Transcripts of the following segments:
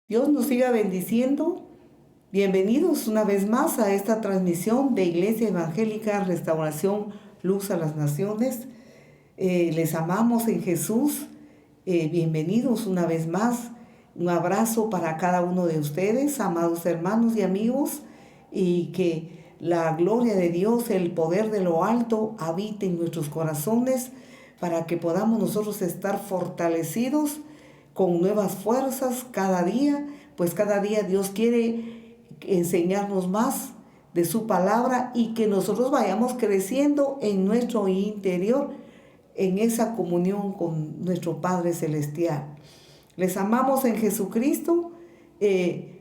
Dios nos siga bendiciendo. Bienvenidos una vez más a esta transmisión de Iglesia Evangélica Restauración Luz a las Naciones. Les amamos en Jesús. Bienvenidos una vez más. Un abrazo para cada uno de ustedes, amados hermanos y amigos, y que la gloria de Dios, el poder de lo alto, habite en nuestros corazones para que podamos nosotros estar fortalecidos con nuevas fuerzas cada día, pues cada día Dios quiere enseñarnos más de su palabra y que nosotros vayamos creciendo en nuestro interior, en esa comunión con nuestro Padre Celestial. Les amamos en Jesucristo.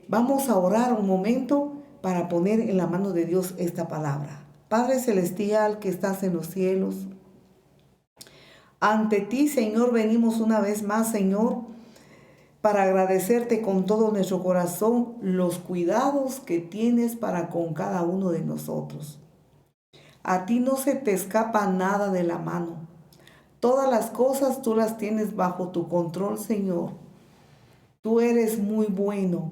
Vamos a orar un momento para poner en la mano de Dios esta palabra. Padre Celestial que estás en los cielos, ante ti, Señor, venimos una vez más, Señor, para agradecerte con todo nuestro corazón los cuidados que tienes para con cada uno de nosotros. A ti no se te escapa nada de la mano. Todas las cosas tú las tienes bajo tu control, Señor. Tú eres muy bueno,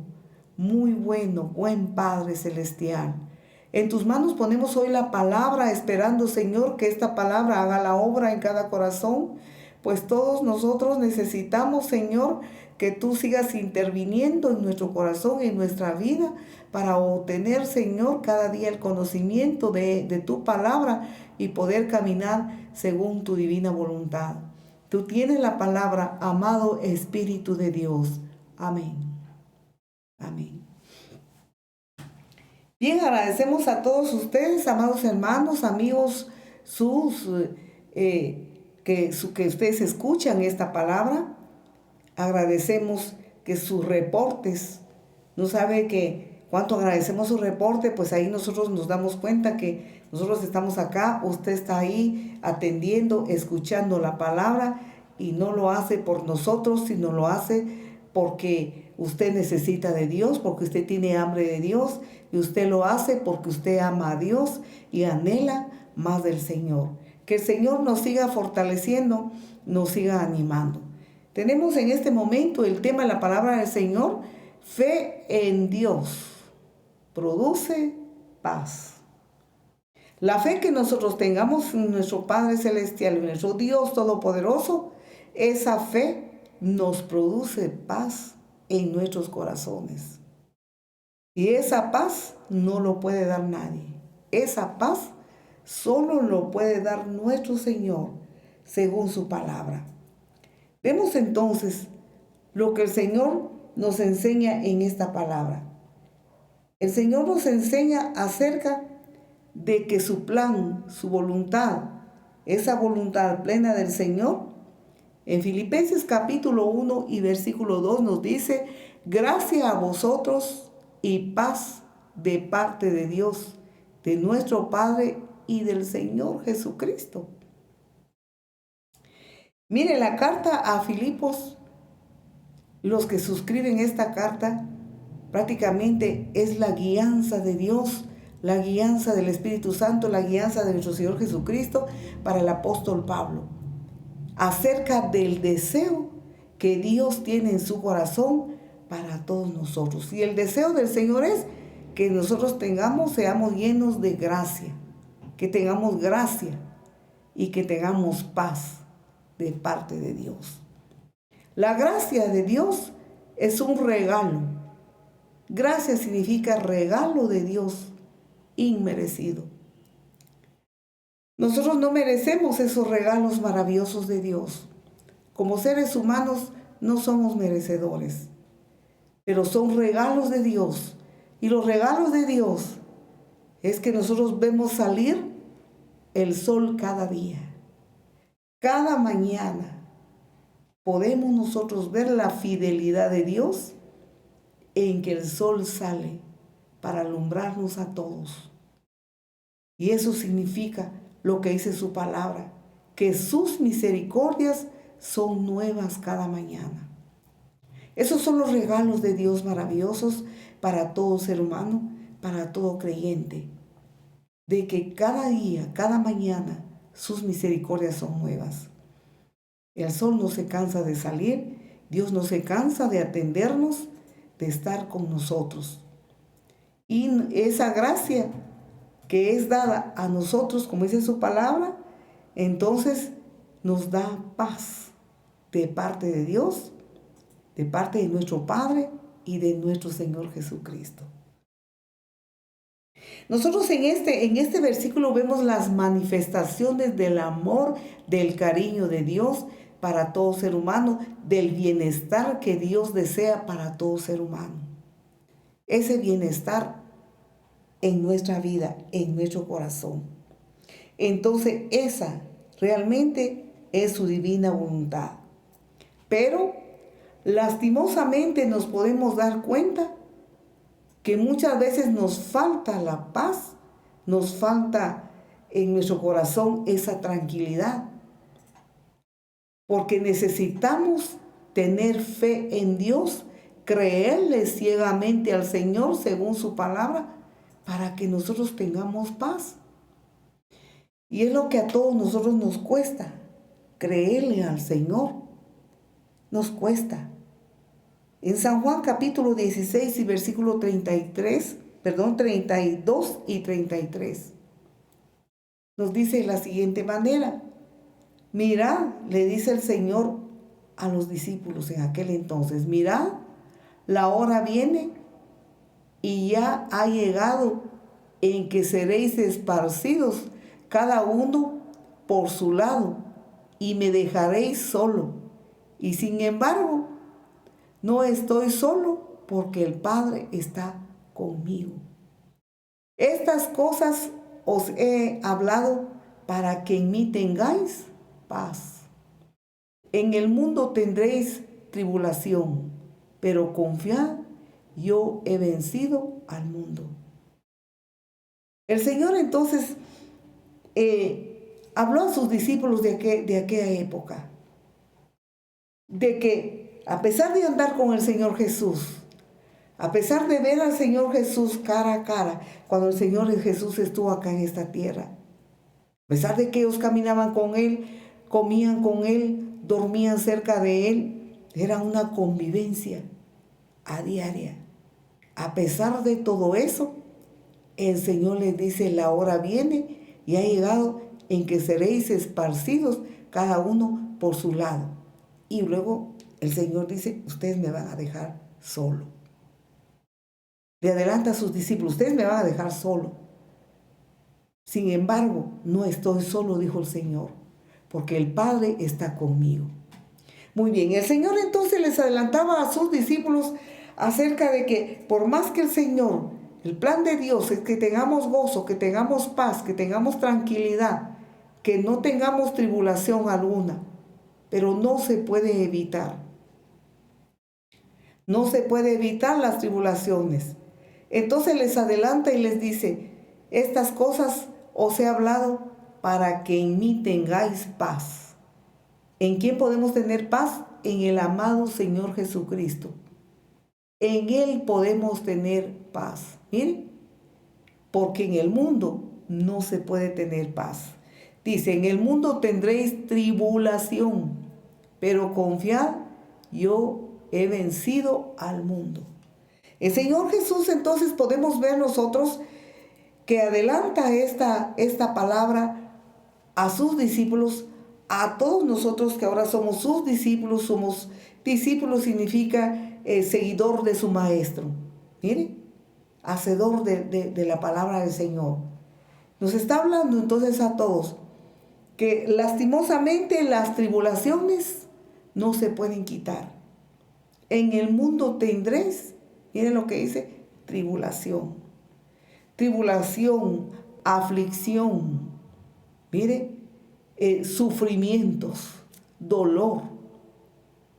buen Padre Celestial. En tus manos ponemos hoy la palabra, esperando, Señor, que esta palabra haga la obra en cada corazón, pues todos nosotros necesitamos, Señor, que tú sigas interviniendo en nuestro corazón, en nuestra vida, para obtener, Señor, cada día el conocimiento de tu palabra y poder caminar según tu divina voluntad. Tú tienes la palabra, amado Espíritu de Dios. Amén. Amén. Bien, agradecemos a todos ustedes, amados hermanos, amigos, que ustedes escuchan esta palabra. Agradecemos que sus reportes, no sabe que cuánto agradecemos su reporte, pues ahí nosotros nos damos cuenta que nosotros estamos acá, usted está ahí atendiendo, escuchando la palabra y no lo hace por nosotros, sino lo hace porque usted necesita de Dios, porque usted tiene hambre de Dios y usted lo hace porque usted ama a Dios y anhela más del Señor. Que el Señor nos siga fortaleciendo, nos siga animando. Tenemos en este momento el tema de la palabra del Señor, fe en Dios produce paz. La fe que nosotros tengamos en nuestro Padre Celestial, en nuestro Dios Todopoderoso, esa fe nos produce paz en nuestros corazones. Y esa paz no lo puede dar nadie. Esa paz solo lo puede dar nuestro Señor según su palabra. Vemos entonces lo que el Señor nos enseña en esta palabra. El Señor nos enseña acerca de que su plan, su voluntad, esa voluntad plena del Señor, en Filipenses capítulo 1 y versículo 2 nos dice: gracia a vosotros y paz de parte de Dios, de nuestro Padre y del Señor Jesucristo. Mire, la carta a Filipos, los que suscriben esta carta, prácticamente es la guianza de Dios, la guianza del Espíritu Santo, la guianza de nuestro Señor Jesucristo para el apóstol Pablo, acerca del deseo que Dios tiene en su corazón para todos nosotros. Y el deseo del Señor es que nosotros seamos llenos de gracia, que tengamos gracia y que tengamos paz de parte de Dios. La gracia de Dios es un regalo. Gracia significa regalo de Dios inmerecido. Nosotros no merecemos esos regalos maravillosos de Dios. Como seres humanos no somos merecedores, pero son regalos de Dios. Y los regalos de Dios es que nosotros vemos salir el sol cada día. Cada mañana podemos nosotros ver la fidelidad de Dios en que el sol sale para alumbrarnos a todos. Y eso significa lo que dice su palabra, que sus misericordias son nuevas cada mañana. Esos son los regalos de Dios maravillosos para todo ser humano, para todo creyente, de que cada día, cada mañana, sus misericordias son nuevas. El sol no se cansa de salir, Dios no se cansa de atendernos, de estar con nosotros. Y esa gracia que es dada a nosotros, como dice su palabra, entonces nos da paz de parte de Dios, de parte de nuestro Padre y de nuestro Señor Jesucristo. Nosotros en este versículo vemos las manifestaciones del amor, del cariño de Dios para todo ser humano, del bienestar que Dios desea para todo ser humano. Ese bienestar en nuestra vida, en nuestro corazón. Entonces esa realmente es su divina voluntad. Pero lastimosamente nos podemos dar cuenta que muchas veces nos falta la paz, nos falta en nuestro corazón esa tranquilidad, porque necesitamos tener fe en Dios, creerle ciegamente al Señor según su palabra, para que nosotros tengamos paz. Y es lo que a todos nosotros nos cuesta, creerle al Señor, nos cuesta. En San Juan capítulo 16 y versículo 32 y 33, nos dice de la siguiente manera: mirad, le dice el Señor a los discípulos en aquel entonces, mirad, la hora viene y ya ha llegado en que seréis esparcidos cada uno por su lado y me dejaréis solo. Y sin embargo, no estoy solo porque el Padre está conmigo. Estas cosas os he hablado para que en mí tengáis paz. En el mundo tendréis tribulación, pero confiad, yo he vencido al mundo. El Señor entonces habló a sus discípulos de aquella época, de que a pesar de andar con el Señor Jesús, a pesar de ver al Señor Jesús cara a cara, cuando el Señor Jesús estuvo acá en esta tierra, a pesar de que ellos caminaban con Él, comían con Él, dormían cerca de Él, era una convivencia a diaria. A pesar de todo eso, el Señor les dice, la hora viene y ha llegado en que seréis esparcidos cada uno por su lado. Y luego el Señor dice, ustedes me van a dejar solo. Le adelanta a sus discípulos, ustedes me van a dejar solo. Sin embargo, no estoy solo, dijo el Señor, porque el Padre está conmigo. Muy bien, el Señor entonces les adelantaba a sus discípulos acerca de que por más que el Señor, el plan de Dios es que tengamos gozo, que tengamos paz, que tengamos tranquilidad, que no tengamos tribulación alguna, pero no se puede evitar. No se puede evitar las tribulaciones. Entonces les adelanta y les dice, estas cosas os he hablado para que en mí tengáis paz. ¿En quién podemos tener paz? En el amado Señor Jesucristo. En Él podemos tener paz. Miren, porque en el mundo no se puede tener paz. Dice, en el mundo tendréis tribulación, pero confiad, yo he vencido al mundo. El Señor Jesús entonces podemos ver nosotros que adelanta esta palabra a sus discípulos, a todos nosotros que ahora somos sus discípulos. Somos discípulos significa seguidor de su maestro. Mire, hacedor de la palabra del Señor. Nos está hablando entonces a todos que lastimosamente las tribulaciones no se pueden quitar. En el mundo tendréis, miren lo que dice, tribulación. Tribulación, aflicción, mire, sufrimientos, dolor.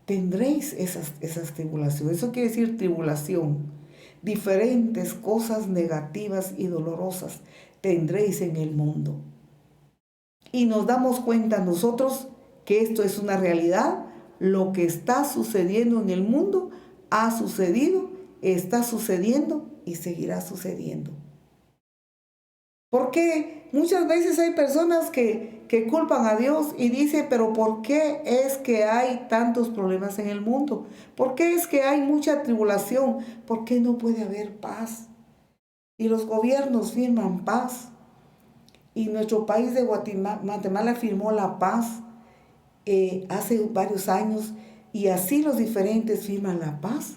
Tendréis esas tribulaciones. Eso quiere decir tribulación. Diferentes cosas negativas y dolorosas tendréis en el mundo. Y nos damos cuenta nosotros que esto es una realidad. Lo que está sucediendo en el mundo ha sucedido, está sucediendo y seguirá sucediendo. Porque muchas veces hay personas que que culpan a Dios y dice, pero ¿por qué es que hay tantos problemas en el mundo? ¿Por qué es que hay mucha tribulación? ¿Por qué no puede haber paz? Y los gobiernos firman paz. Y nuestro país de Guatemala firmó la paz hace varios años, y así los diferentes firman la paz.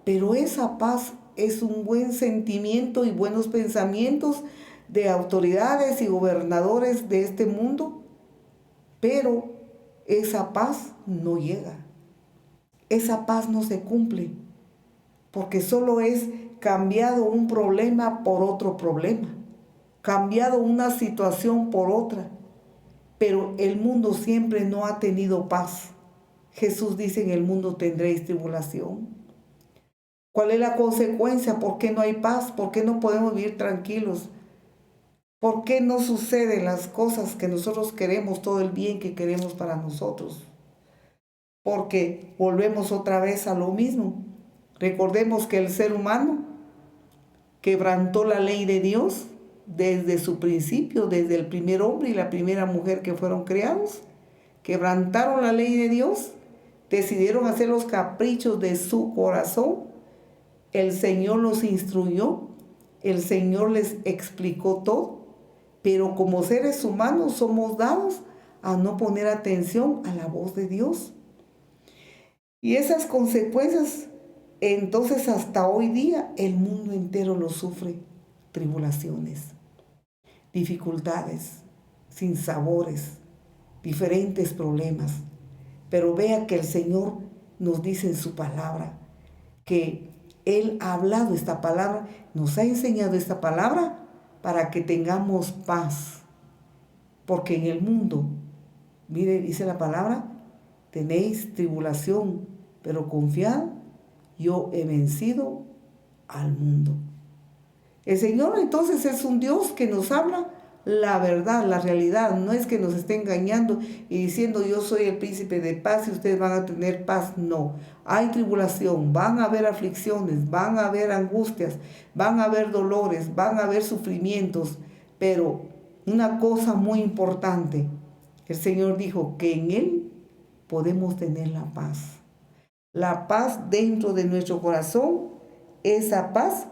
Pero esa paz es un buen sentimiento y buenos pensamientos de autoridades y gobernadores de este mundo, pero esa paz no llega. Esa paz no se cumple, porque solo es cambiado un problema por otro problema, cambiado una situación por otra, pero el mundo siempre no ha tenido paz. Jesús dice, en el mundo tendréis tribulación. ¿Cuál es la consecuencia? ¿Por qué no hay paz? ¿Por qué no podemos vivir tranquilos? ¿Por qué no suceden las cosas que nosotros queremos, todo el bien que queremos para nosotros? Porque volvemos otra vez a lo mismo. Recordemos que el ser humano quebrantó la ley de Dios desde su principio, desde el primer hombre y la primera mujer que fueron creados. Quebrantaron la ley de Dios, decidieron hacer los caprichos de su corazón. El Señor los instruyó, el Señor les explicó todo, pero como seres humanos somos dados a no poner atención a la voz de Dios. Y esas consecuencias, entonces hasta hoy día, el mundo entero lo sufre. Tribulaciones, dificultades, sinsabores, diferentes problemas. Pero vea que el Señor nos dice en su palabra que Él ha hablado esta palabra, nos ha enseñado esta palabra para que tengamos paz. Porque en el mundo, mire, dice la palabra, tenéis tribulación, pero confiad, yo he vencido al mundo. El Señor entonces es un Dios que nos habla la verdad, la realidad. No es que nos esté engañando y diciendo yo soy el príncipe de paz y ustedes van a tener paz. No, hay tribulación, van a haber aflicciones, van a haber angustias, van a haber dolores, van a haber sufrimientos. Pero una cosa muy importante, el Señor dijo que en Él podemos tener la paz. La paz dentro de nuestro corazón, esa paz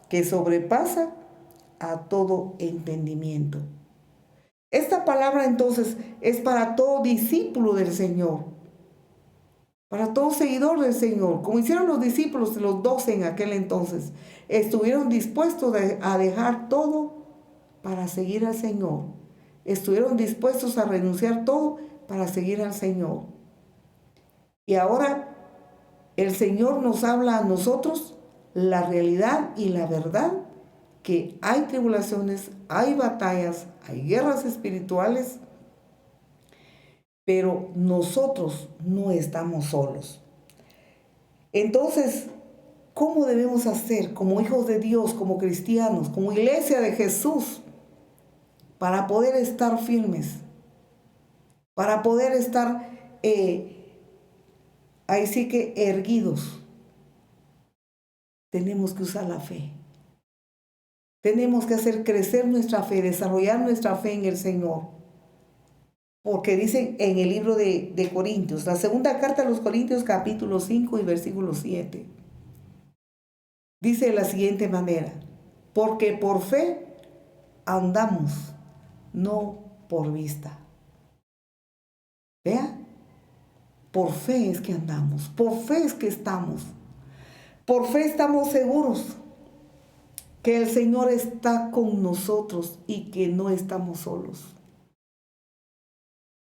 que sobrepasa a todo entendimiento. Esta palabra entonces es para todo discípulo del Señor, para todo seguidor del Señor, como hicieron los discípulos, los 12 en aquel entonces. Estuvieron dispuestos a dejar todo para seguir al Señor. Estuvieron dispuestos a renunciar todo para seguir al Señor. Y ahora el Señor nos habla a nosotros la realidad y la verdad, que hay tribulaciones, hay batallas, hay guerras espirituales, pero nosotros no estamos solos. Entonces, ¿cómo debemos hacer como hijos de Dios, como cristianos, como iglesia de Jesús, para poder estar firmes, para poder estar ahí sí que erguidos? Tenemos que usar la fe. Tenemos que hacer crecer nuestra fe, desarrollar nuestra fe en el Señor. Porque dicen en el libro de Corintios, la segunda carta a los Corintios, capítulo 5 y versículo 7. Dice de la siguiente manera: porque por fe andamos, no por vista. Vea, por fe es que andamos, por fe es que estamos. Por fe estamos seguros que el Señor está con nosotros y que no estamos solos.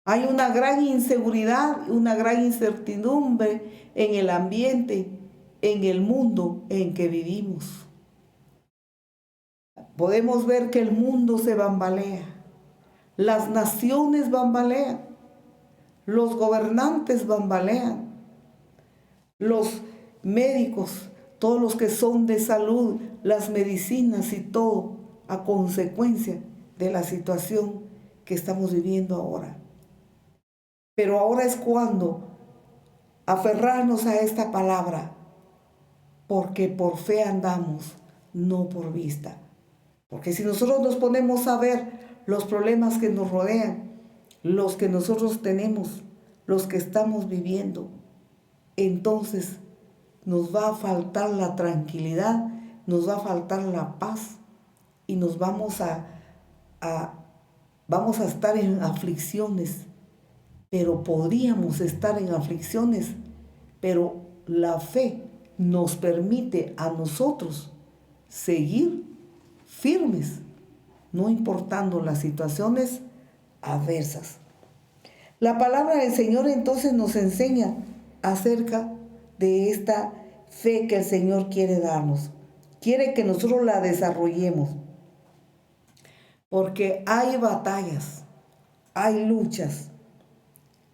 Hay una gran inseguridad, una gran incertidumbre en el ambiente, en el mundo en que vivimos. Podemos ver que el mundo se bambalea, las naciones bambalean, los gobernantes bambalean, los médicos, todos los que son de salud, las medicinas y todo a consecuencia de la situación que estamos viviendo ahora. Pero ahora es cuando aferrarnos a esta palabra, porque por fe andamos, no por vista. Porque si nosotros nos ponemos a ver los problemas que nos rodean, los que nosotros tenemos, los que estamos viviendo, entonces nos va a faltar la tranquilidad, nos va a faltar la paz y nos vamos a estar en aflicciones, pero podríamos estar en aflicciones, pero la fe nos permite a nosotros seguir firmes, no importando las situaciones adversas. La palabra del Señor entonces nos enseña acerca de esta fe que el Señor quiere darnos. Quiere que nosotros la desarrollemos. Porque hay batallas, hay luchas,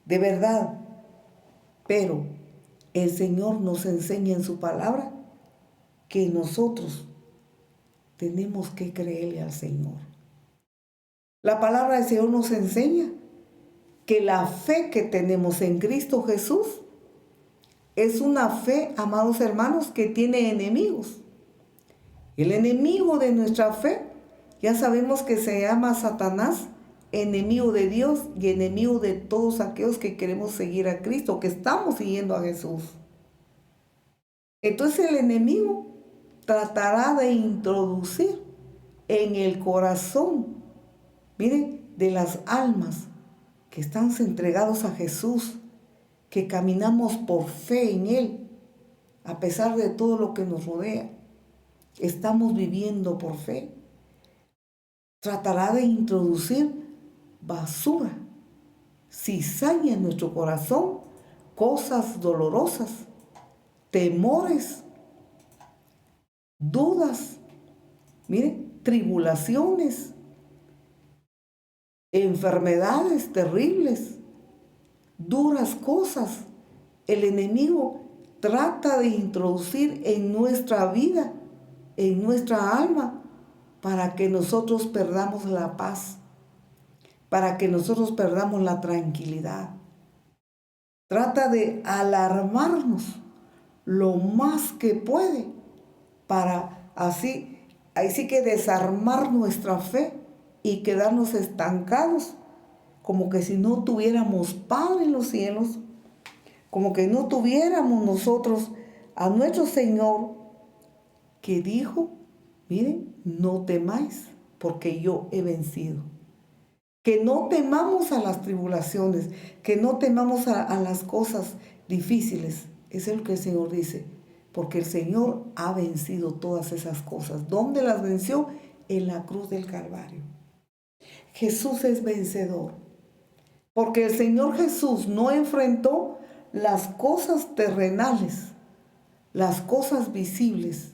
de verdad. Pero el Señor nos enseña en su palabra que nosotros tenemos que creerle al Señor. La palabra del Señor nos enseña que la fe que tenemos en Cristo Jesús es una fe, amados hermanos, que tiene enemigos. El enemigo de nuestra fe, ya sabemos que se llama Satanás, enemigo de Dios y enemigo de todos aquellos que queremos seguir a Cristo, que estamos siguiendo a Jesús. Entonces el enemigo tratará de introducir en el corazón, miren, de las almas que están entregados a Jesús, que caminamos por fe en Él, a pesar de todo lo que nos rodea. Estamos viviendo por fe. Tratará de introducir basura, cizaña en nuestro corazón, cosas dolorosas, temores, dudas, miren, tribulaciones, enfermedades terribles, duras cosas. El enemigo trata de introducir en nuestra vida, en nuestra alma, para que nosotros perdamos la paz, para que nosotros perdamos la tranquilidad. Trata de alarmarnos lo más que puede para así que desarmar nuestra fe y quedarnos estancados, como que si no tuviéramos Padre en los cielos, como que no tuviéramos nosotros a nuestro Señor que dijo, miren, no temáis porque yo he vencido. Que no temamos a las tribulaciones, que no temamos a las cosas difíciles. Es lo que el Señor dice, porque el Señor ha vencido todas esas cosas. ¿Dónde las venció? En la cruz del Calvario. Jesús es vencedor, porque el Señor Jesús no enfrentó las cosas terrenales, las cosas visibles,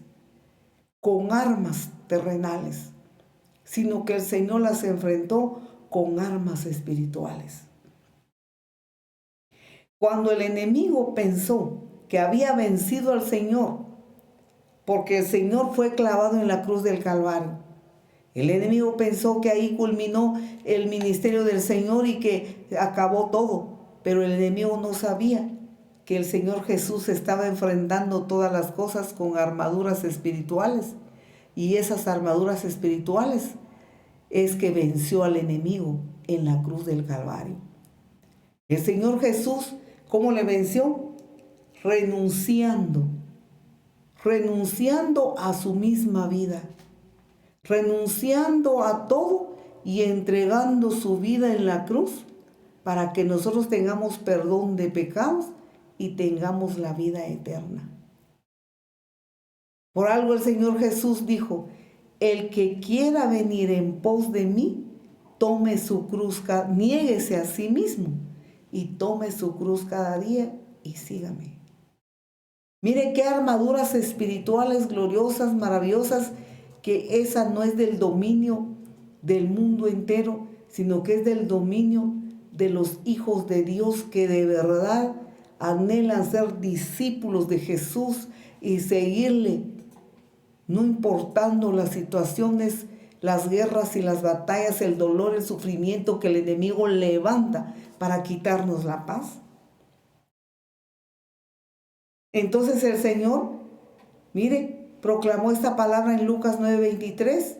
con armas terrenales, sino que el Señor las enfrentó con armas espirituales. Cuando el enemigo pensó que había vencido al Señor, porque el Señor fue clavado en la cruz del Calvario, el enemigo pensó que ahí culminó el ministerio del Señor y que acabó todo, pero el enemigo no sabía que el Señor Jesús estaba enfrentando todas las cosas con armaduras espirituales, y esas armaduras espirituales es que venció al enemigo en la cruz del Calvario. El Señor Jesús, ¿cómo le venció? Renunciando a su misma vida, renunciando a todo y entregando su vida en la cruz para que nosotros tengamos perdón de pecados y tengamos la vida eterna. Por algo el Señor Jesús dijo, el que quiera venir en pos de mí, tome su cruz, niéguese a sí mismo y tome su cruz cada día y sígame. Mire qué armaduras espirituales gloriosas, maravillosas, que esa no es del dominio del mundo entero, sino que es del dominio de los hijos de Dios que de verdad anhelan ser discípulos de Jesús y seguirle, no importando las situaciones, las guerras y las batallas, el dolor, el sufrimiento que el enemigo levanta para quitarnos la paz. Entonces el Señor, mire, proclamó esta palabra en Lucas 9:23.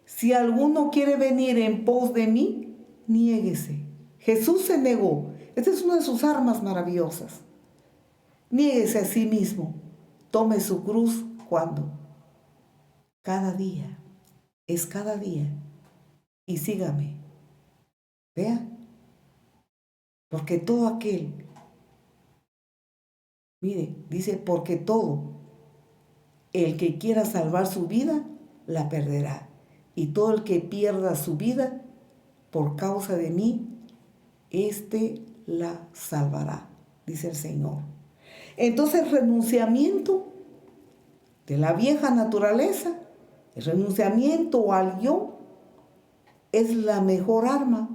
Si alguno quiere venir en pos de mí, niéguese. Jesús se negó. Esta es una de sus armas maravillosas. Niéguese a sí mismo. Tome su cruz. ¿Cuándo? Cada día. Es cada día. Y sígame. Vea. Porque todo aquel, mire, dice, porque todo el que quiera salvar su vida, la perderá. Y todo el que pierda su vida por causa de mí, éste la salvará, dice el Señor. Entonces, renunciamiento de la vieja naturaleza, el renunciamiento al yo, es la mejor arma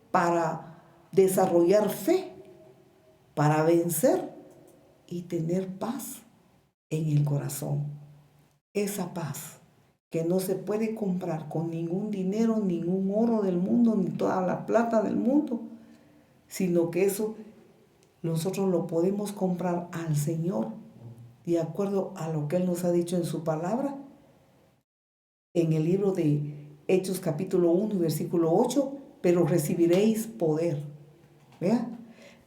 para desarrollar fe, para vencer y tener paz en el corazón. Esa paz que no se puede comprar con ningún dinero, ningún oro del mundo, ni toda la plata del mundo, sino que eso nosotros lo podemos comprar al Señor, de acuerdo a lo que Él nos ha dicho en su palabra, en el libro de Hechos capítulo 1, versículo 8, pero recibiréis poder. ¿Vea?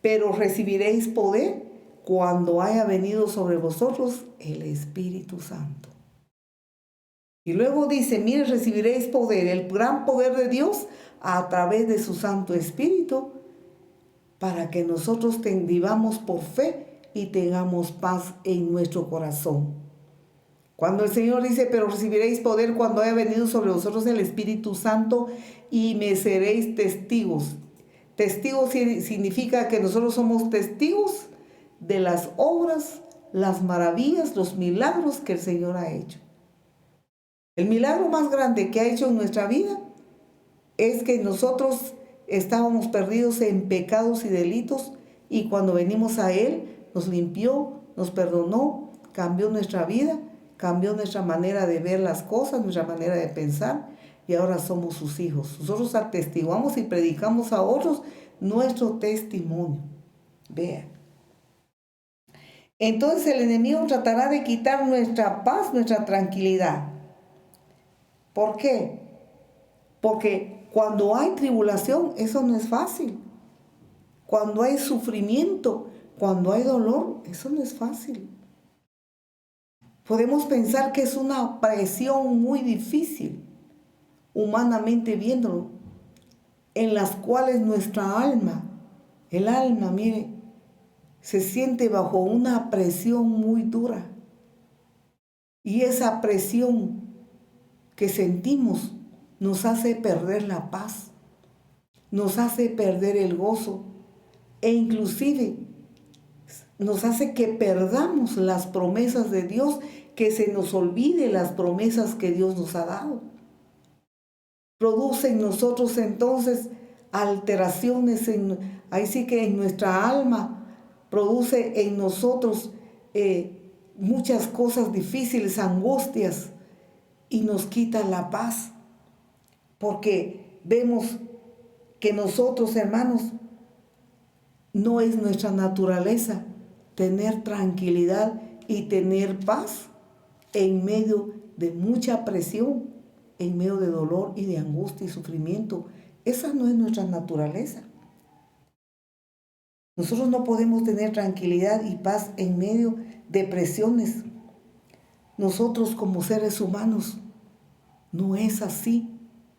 Pero recibiréis poder cuando haya venido sobre vosotros el Espíritu Santo. Y luego dice, mire, recibiréis poder, el gran poder de Dios a través de su Santo Espíritu, para que nosotros vivamos por fe y tengamos paz en nuestro corazón. Cuando el Señor dice, pero recibiréis poder cuando haya venido sobre vosotros el Espíritu Santo y me seréis testigos. Testigos significa que nosotros somos testigos de las obras, las maravillas, los milagros que el Señor ha hecho. El milagro más grande que ha hecho en nuestra vida es que nosotros estábamos perdidos en pecados y delitos y cuando venimos a Él nos limpió, nos perdonó, cambió nuestra vida, cambió nuestra manera de ver las cosas, nuestra manera de pensar y ahora somos sus hijos. Nosotros atestiguamos y predicamos a otros nuestro testimonio. Vea. Entonces el enemigo tratará de quitar nuestra paz, nuestra tranquilidad. ¿Por qué? Porque cuando hay tribulación, eso no es fácil. Cuando hay sufrimiento, cuando hay dolor, eso no es fácil. Podemos pensar que es una presión muy difícil, humanamente viéndolo, en las cuales nuestra alma, el alma, mire, se siente bajo una presión muy dura. Y esa presión que sentimos nos hace perder la paz, nos hace perder el gozo e inclusive nos hace que perdamos las promesas de Dios, que se nos olvide las promesas que Dios nos ha dado. Produce en nosotros entonces alteraciones, ahí sí que en nuestra alma, produce en nosotros muchas cosas difíciles, angustias, y nos quita la paz, porque vemos que nosotros, hermanos, no es nuestra naturaleza tener tranquilidad y tener paz en medio de mucha presión, en medio de dolor y de angustia y sufrimiento. Esa no es nuestra naturaleza. Nosotros no podemos tener tranquilidad y paz en medio de presiones. Nosotros como seres humanos, no es así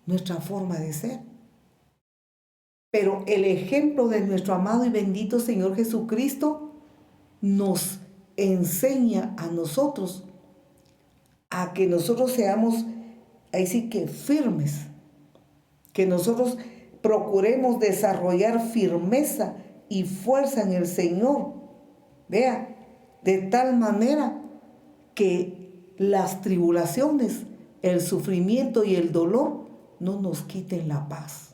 nuestra forma de ser. Pero el ejemplo de nuestro amado y bendito Señor Jesucristo nos enseña a nosotros a que nosotros seamos, ahí sí que firmes, que nosotros procuremos desarrollar firmeza y fuerza en el Señor. Vea, de tal manera que las tribulaciones, el sufrimiento y el dolor no nos quiten la paz.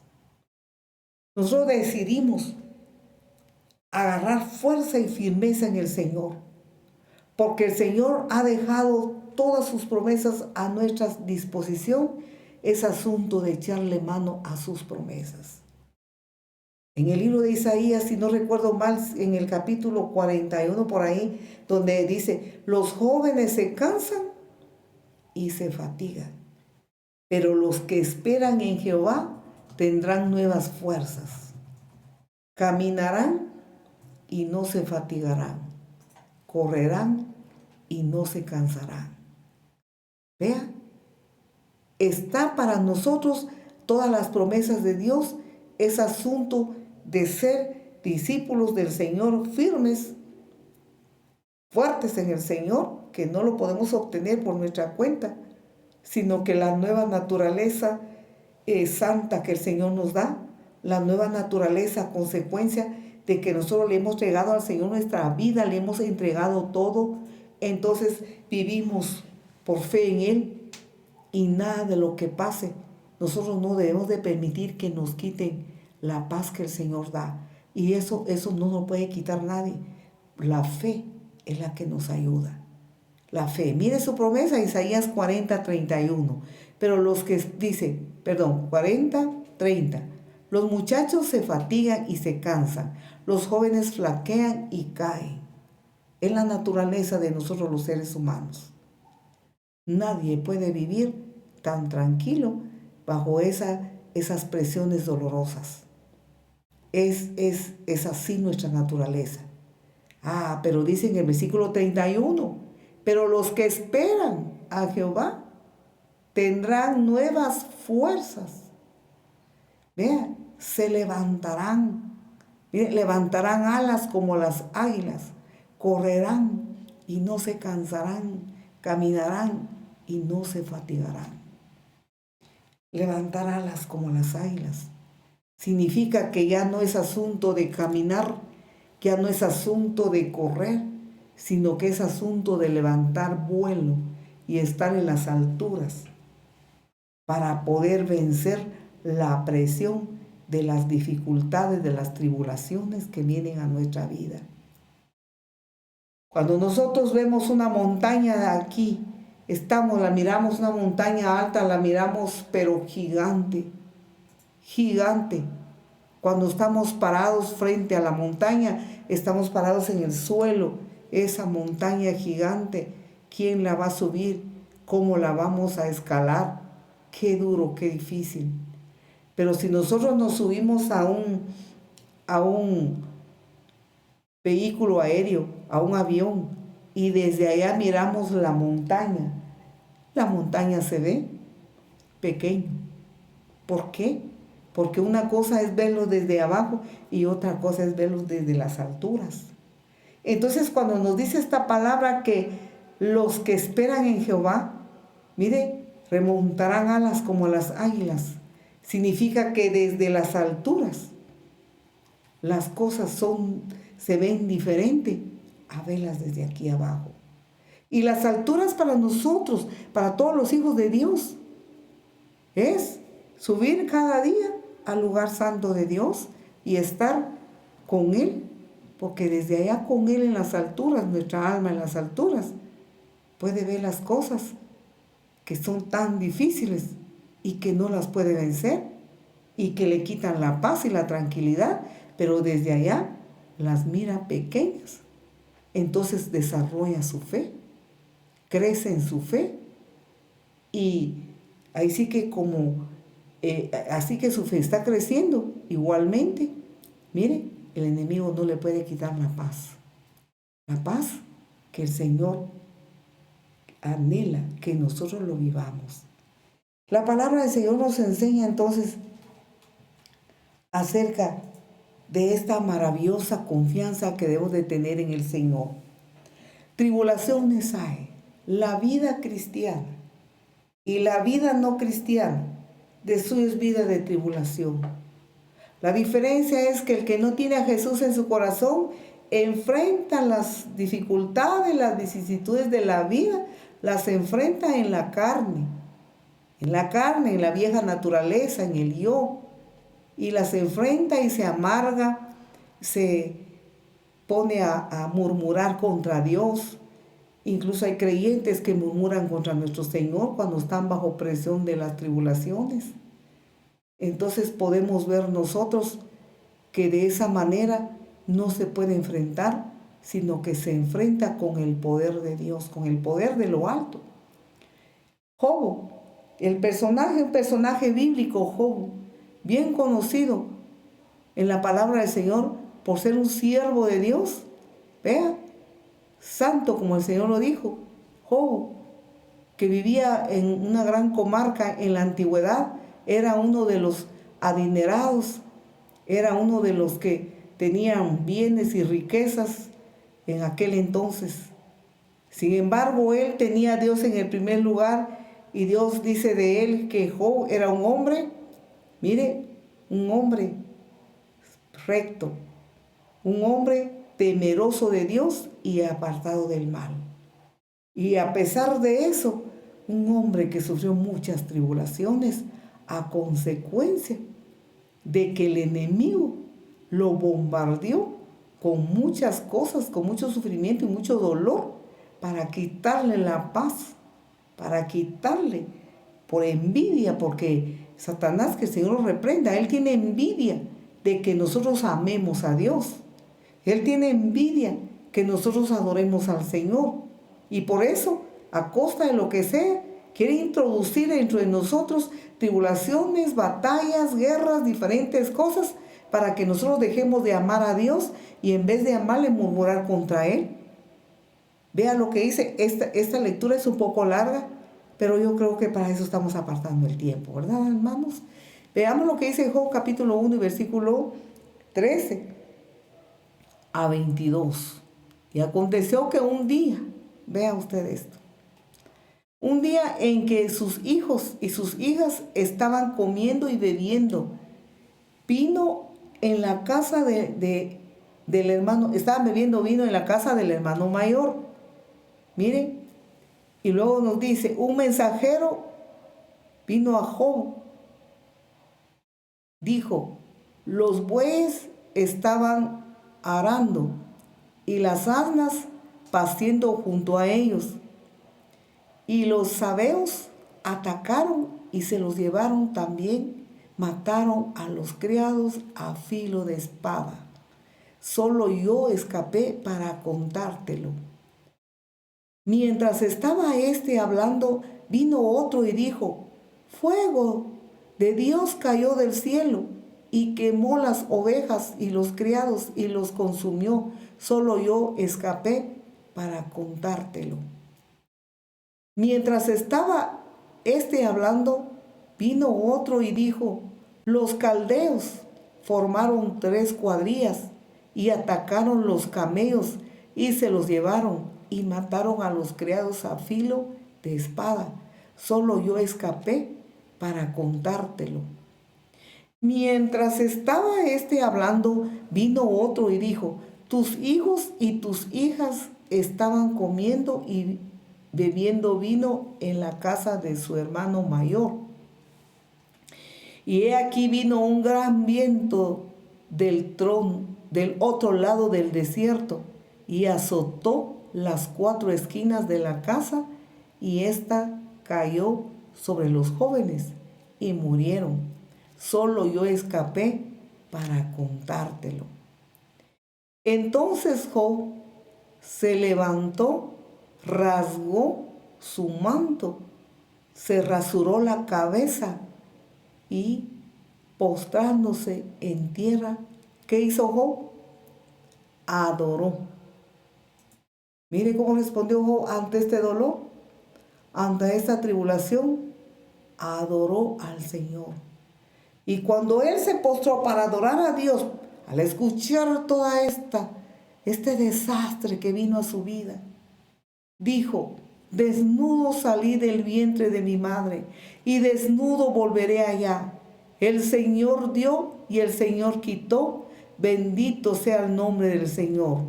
Nosotros decidimos agarrar fuerza y firmeza en el Señor, porque el Señor ha dejado todas sus promesas a nuestra disposición. Es asunto de echarle mano a sus promesas. En el libro de Isaías, si no recuerdo mal, en el capítulo 41 por ahí, donde dice, los jóvenes se cansan y se fatigan, pero los que esperan en Jehová tendrán nuevas fuerzas. Caminarán y no se fatigarán. Correrán y no se cansarán. Vea, está para nosotros todas las promesas de Dios. Es asunto de ser discípulos del Señor firmes, fuertes en el Señor, que no lo podemos obtener por nuestra cuenta, sino que la nueva naturaleza santa que el Señor nos da, la nueva naturaleza a consecuencia de que nosotros le hemos entregado al Señor nuestra vida, le hemos entregado todo, entonces vivimos por fe en Él y nada de lo que pase, nosotros no debemos de permitir que nos quiten la paz que el Señor da. Y eso no nos puede quitar nadie. La fe es la que nos ayuda. La fe. Mire su promesa, Isaías 40:31. Pero los que dice, 40:30. Los muchachos se fatigan y se cansan. Los jóvenes flaquean y caen. Es la naturaleza de nosotros los seres humanos. Nadie puede vivir tan tranquilo bajo esas presiones dolorosas. Es así nuestra naturaleza. Pero dice en el versículo 31, pero los que esperan a Jehová tendrán nuevas fuerzas. Vean, se levantarán. Miren, levantarán alas como las águilas. Correrán y no se cansarán. Caminarán y no se fatigarán. Levantar alas como las águilas significa que ya no es asunto de caminar, ya no es asunto de correr, sino que es asunto de levantar vuelo y estar en las alturas para poder vencer la presión de las dificultades, de las tribulaciones que vienen a nuestra vida. Cuando nosotros vemos una montaña de aquí, la miramos una montaña alta, la miramos pero gigante, gigante. Cuando estamos parados frente a la montaña, estamos parados en el suelo, esa montaña gigante, ¿quién la va a subir? ¿Cómo la vamos a escalar? Qué duro, qué difícil. Pero si nosotros nos subimos a un vehículo aéreo, a un avión, y desde allá miramos la montaña se ve pequeño. ¿Por qué? Porque una cosa es verlo desde abajo y otra cosa es verlo desde las alturas. Entonces, cuando nos dice esta palabra que los que esperan en Jehová, mire, remontarán alas como las águilas, significa que desde las alturas las cosas se ven diferentes a verlas desde aquí abajo. Y las alturas para nosotros, para todos los hijos de Dios, es subir cada día al lugar santo de Dios y estar con Él, porque desde allá con Él en las alturas, nuestra alma en las alturas, puede ver las cosas que son tan difíciles y que no las puede vencer y que le quitan la paz y la tranquilidad, pero desde allá las mira pequeñas. Entonces desarrolla su fe, crece en su fe y así que así que su fe está creciendo igualmente. Mire, el enemigo no le puede quitar la paz que el Señor anhela que nosotros lo vivamos. La palabra del Señor nos enseña entonces acerca de esta maravillosa confianza que debemos de tener en el Señor. Tribulaciones hay. La vida cristiana y la vida no cristiana de su es vida de tribulación. La diferencia es que el que no tiene a Jesús en su corazón enfrenta las dificultades, las vicisitudes de la vida, las enfrenta en la carne, en la vieja naturaleza, en el yo, y las enfrenta y se amarga, se pone a murmurar contra Dios. Incluso hay creyentes que murmuran contra nuestro Señor cuando están bajo presión de las tribulaciones. Entonces podemos ver nosotros que de esa manera no se puede enfrentar, sino que se enfrenta con el poder de Dios, con el poder de lo alto. Job un personaje bíblico, Job, bien conocido en la palabra del Señor por ser un siervo de Dios. Vea, santo como el Señor lo dijo. Job, que vivía en una gran comarca en la antigüedad, era uno de los adinerados, era uno de los que tenían bienes y riquezas en aquel entonces. Sin embargo, él tenía a Dios en el primer lugar y Dios dice de él que Job era un hombre, mire, un hombre recto, un hombre temeroso de Dios y apartado del mal. Y a pesar de eso, un hombre que sufrió muchas tribulaciones a consecuencia de que el enemigo lo bombardeó con muchas cosas, con mucho sufrimiento y mucho dolor para quitarle la paz, para quitarle por envidia, porque Satanás, que el Señor lo reprenda, él tiene envidia de que nosotros amemos a Dios. Él tiene envidia que nosotros adoremos al Señor. Y por eso, a costa de lo que sea, quiere introducir dentro de nosotros tribulaciones, batallas, guerras, diferentes cosas, para que nosotros dejemos de amar a Dios y en vez de amarle, murmurar contra Él. Vea lo que dice, esta lectura es un poco larga, pero yo creo que para eso estamos apartando el tiempo, ¿verdad, hermanos? Veamos lo que dice Job capítulo 1 y versículo 13 a 22. Y aconteció que un día, vea usted esto, un día en que sus hijos y sus hijas estaban comiendo y bebiendo vino en la casa del hermano, estaban bebiendo vino en la casa del hermano mayor. Miren, y luego nos dice, un mensajero vino a Job, dijo, los bueyes estaban arando y las asnas paciendo junto a ellos. Y los sabeos atacaron y se los llevaron también, mataron a los criados a filo de espada. Solo yo escapé para contártelo. Mientras estaba hablando, vino otro y dijo, fuego de Dios cayó del cielo y quemó las ovejas y los criados y los consumió. Solo yo escapé para contártelo. Mientras estaba hablando, vino otro y dijo, los caldeos formaron 3 cuadrillas y atacaron los camellos y se los llevaron y mataron a los criados a filo de espada. Solo yo escapé para contártelo. Mientras estaba hablando, vino otro y dijo, tus hijos y tus hijas estaban comiendo y bebiendo vino en la casa de su hermano mayor. Y he aquí vino un gran viento del otro lado del desierto y azotó las 4 esquinas de la casa y ésta cayó sobre los jóvenes y murieron. Solo yo escapé para contártelo. Entonces Job se levantó, rasgó su manto, se rasuró la cabeza y postrándose en tierra, ¿qué hizo Job? Adoró. Mire cómo respondió Job ante este dolor, ante esta tribulación, adoró al Señor. Y cuando él se postró para adorar a Dios, al escuchar toda este desastre que vino a su vida, dijo, desnudo salí del vientre de mi madre y desnudo volveré allá. El Señor dio y el Señor quitó, bendito sea el nombre del Señor.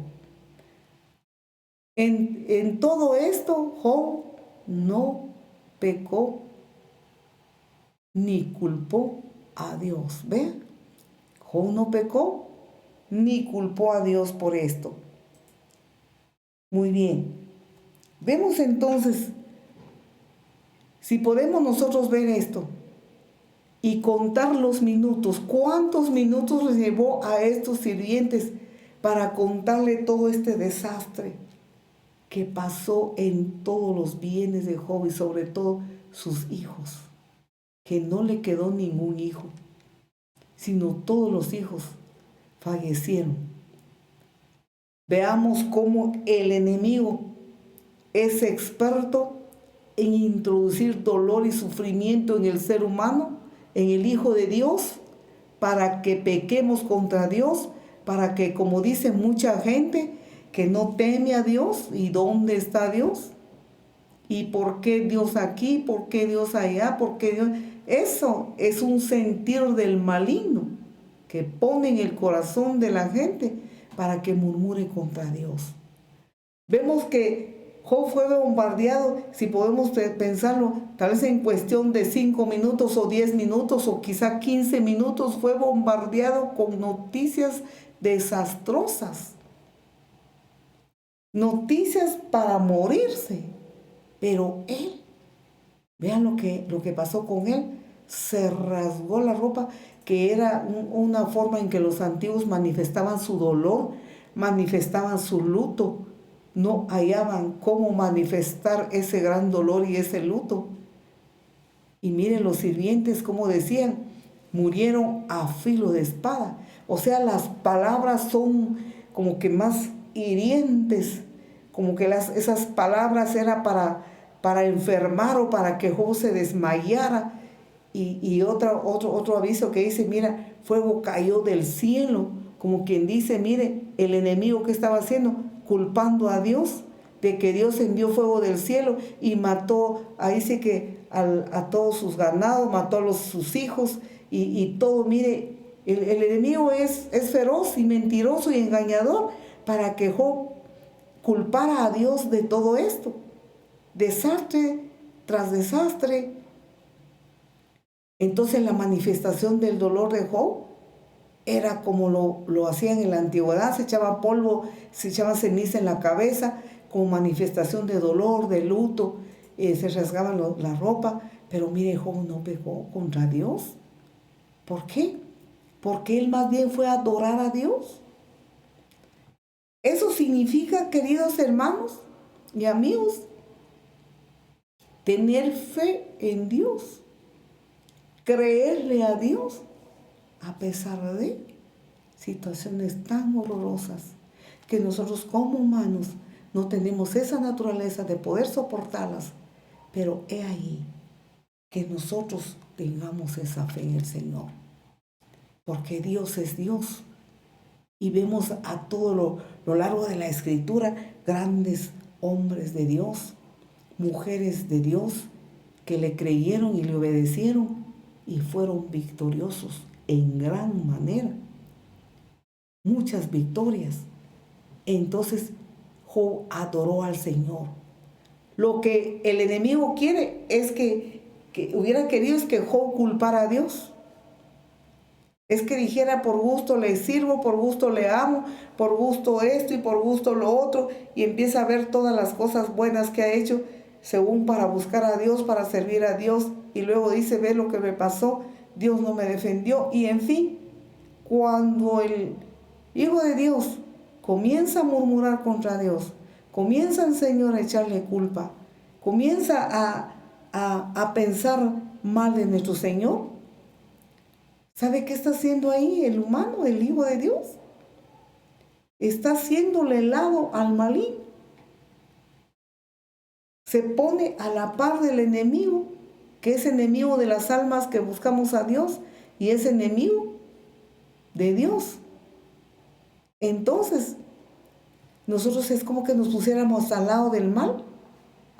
En todo esto, Job no pecó ni culpó a Dios. ¿Ve? Job no pecó ni culpó a Dios por esto. Muy bien. Vemos entonces, si podemos nosotros ver esto y contar los minutos, ¿cuántos minutos les llevó a estos sirvientes para contarle todo este desastre que pasó en todos los bienes de Job y sobre todo sus hijos? que no le quedó ningún hijo, sino todos los hijos fallecieron. Veamos cómo el enemigo es experto en introducir dolor y sufrimiento en el ser humano, en el Hijo de Dios, para que pequemos contra Dios, para que, como dice mucha gente, que no teme a Dios. ¿Y dónde está Dios? ¿Y por qué Dios aquí? ¿Por qué Dios allá? ¿Por qué Dios? Eso es un sentir del maligno que pone en el corazón de la gente para que murmure contra Dios. Vemos que Job fue bombardeado, si podemos pensarlo, tal vez en cuestión de 5 minutos o 10 minutos o quizá 15 minutos, fue bombardeado con noticias desastrosas. Noticias para morirse. Pero él, vean lo que pasó con él, se rasgó la ropa, que era una forma en que los antiguos manifestaban su dolor, manifestaban su luto. No hallaban cómo manifestar ese gran dolor y ese luto. Y miren los sirvientes como decían, murieron a filo de espada. O sea, las palabras son como que más hirientes, como que esas palabras eran para enfermar o para que Job se desmayara. Y otro aviso que dice, mira, fuego cayó del cielo, como quien dice, mire, el enemigo que estaba haciendo, culpando a Dios de que Dios envió fuego del cielo y mató, ahí sí que a todos sus ganados, mató a sus hijos y todo. Mire, el enemigo es feroz y mentiroso y engañador para que Job culpara a Dios de todo esto. Desastre tras desastre. Entonces la manifestación del dolor de Job era como lo hacían en la antigüedad, se echaba polvo, se echaba ceniza en la cabeza, como manifestación de dolor, de luto, se rasgaban la ropa. Pero mire, Job no pecó contra Dios. ¿Por qué? Porque él más bien fue a adorar a Dios. Eso significa, queridos hermanos y amigos, tener fe en Dios, creerle a Dios a pesar de situaciones tan horrorosas que nosotros como humanos no tenemos esa naturaleza de poder soportarlas. Pero he ahí que nosotros tengamos esa fe en el Señor, porque Dios es Dios. Y vemos a todo lo largo de la Escritura grandes hombres de Dios, mujeres de Dios, que le creyeron y le obedecieron y fueron victoriosos en gran manera. Muchas victorias. Entonces Job adoró al Señor. Lo que el enemigo quiere es que hubiera querido es que Job culpara a Dios. Es que dijera, por gusto le sirvo, por gusto le amo, por gusto esto y por gusto lo otro, y empieza a ver todas las cosas buenas que ha hecho, según para buscar a Dios, para servir a Dios, y luego dice, ve lo que me pasó, Dios no me defendió, y en fin, cuando el Hijo de Dios comienza a murmurar contra Dios, comienza el Señor a echarle culpa, comienza a pensar mal de nuestro Señor, ¿sabe qué está haciendo ahí el humano, el Hijo de Dios? Está haciéndole helado al maligno. Se pone a la par del enemigo, que es enemigo de las almas que buscamos a Dios y es enemigo de Dios. Entonces, nosotros es como que nos pusiéramos al lado del mal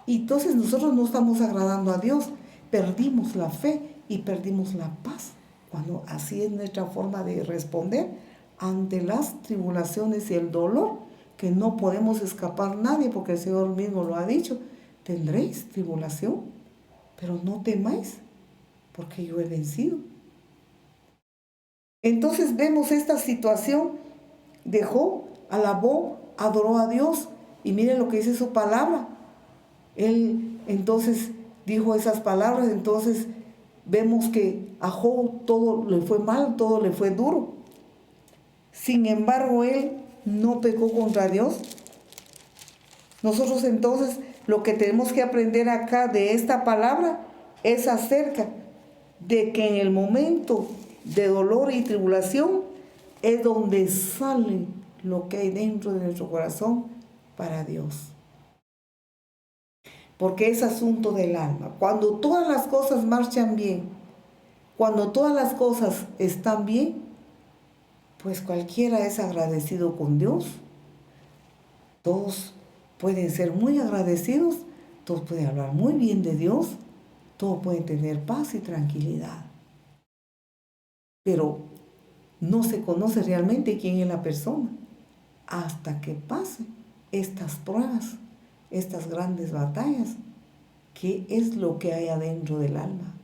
y entonces nosotros no estamos agradando a Dios. Perdimos la fe y perdimos la paz. Cuando así es nuestra forma de responder ante las tribulaciones y el dolor, que no podemos escapar nadie, porque el Señor mismo lo ha dicho, tendréis tribulación, pero no temáis, porque yo he vencido. Entonces vemos esta situación de Job, alabó, adoró a Dios, y miren lo que dice su palabra. Él entonces dijo esas palabras, entonces vemos que a Job todo le fue mal, todo le fue duro. Sin embargo, él no pecó contra Dios. Nosotros entonces lo que tenemos que aprender acá de esta palabra es acerca de que en el momento de dolor y tribulación es donde sale lo que hay dentro de nuestro corazón para Dios. Porque es asunto del alma. Cuando todas las cosas marchan bien, cuando todas las cosas están bien, pues cualquiera es agradecido con Dios. Todos pueden ser muy agradecidos, todos pueden hablar muy bien de Dios, todos pueden tener paz y tranquilidad. Pero no se conoce realmente quién es la persona hasta que pase estas pruebas, estas grandes batallas. ¿Qué es lo que hay adentro del alma?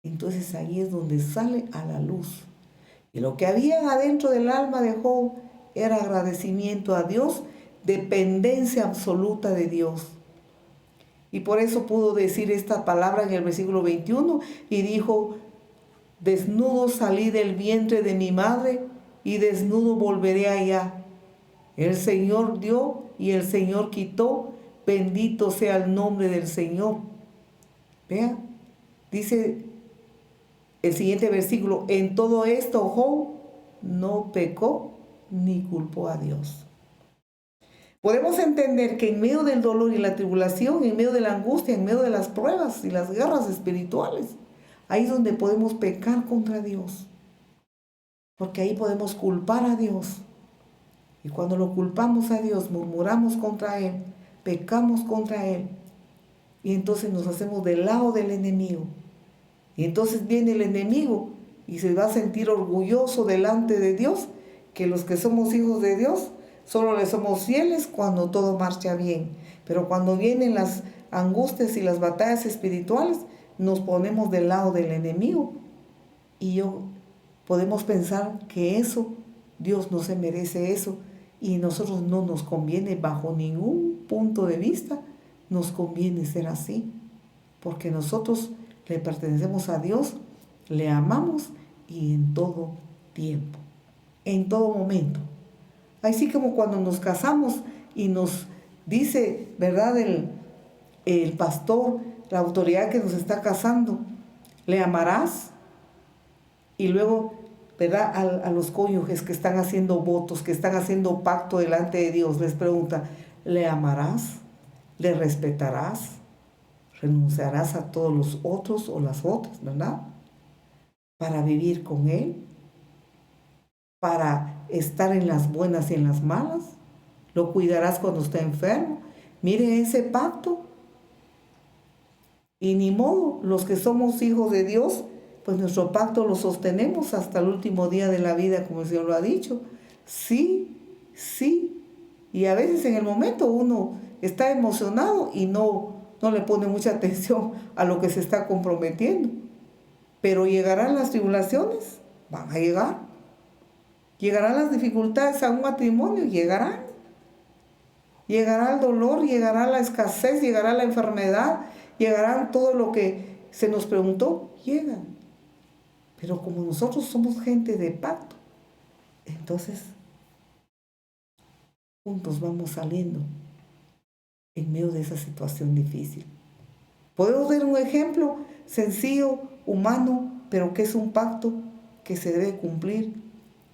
Entonces ahí es donde sale a la luz. Y lo que había adentro del alma de Job era agradecimiento a Dios, dependencia absoluta de Dios. Y por eso pudo decir esta palabra en el versículo 21 y dijo: desnudo salí del vientre de mi madre y desnudo volveré allá. El Señor dio y el Señor quitó, bendito sea el nombre del Señor. Vea, dice el siguiente versículo: en todo esto Job no pecó ni culpó a Dios. Podemos entender que en medio del dolor y la tribulación, en medio de la angustia, en medio de las pruebas y las guerras espirituales, ahí es donde podemos pecar contra Dios. Porque ahí podemos culpar a Dios. Y cuando lo culpamos a Dios, murmuramos contra Él, pecamos contra Él. Y entonces nos hacemos del lado del enemigo. Y entonces viene el enemigo y se va a sentir orgulloso delante de Dios, que los que somos hijos de Dios solo le somos fieles cuando todo marcha bien. Pero cuando vienen las angustias y las batallas espirituales, nos ponemos del lado del enemigo. Y podemos pensar que eso, Dios no se merece eso. Y a nosotros no nos conviene, bajo ningún punto de vista, nos conviene ser así. Porque nosotros le pertenecemos a Dios, le amamos y en todo tiempo, en todo momento. Así como cuando nos casamos y nos dice, ¿verdad?, el pastor, la autoridad que nos está casando, le amarás. Y luego, ¿verdad?, a los cónyuges que están haciendo votos, que están haciendo pacto delante de Dios, les pregunta: ¿le amarás? ¿Le respetarás? ¿Renunciarás a todos los otros o las otras, verdad? Para vivir con Él, para estar en las buenas y en las malas. Lo cuidarás cuando esté enfermo. Mire ese pacto. Y ni modo, los que somos hijos de Dios, pues nuestro pacto lo sostenemos hasta el último día de la vida, como el Señor lo ha dicho. Sí, sí. Y a veces en el momento uno está emocionado y no le pone mucha atención a lo que se está comprometiendo. Pero llegarán las tribulaciones, van a llegar. Llegarán las dificultades a un matrimonio, llegarán. Llegará el dolor, llegará la escasez, llegará la enfermedad, llegarán todo lo que se nos preguntó, llegan. Pero como nosotros somos gente de pacto, entonces juntos vamos saliendo en medio de esa situación difícil. Podemos ver un ejemplo sencillo, humano, pero que es un pacto que se debe cumplir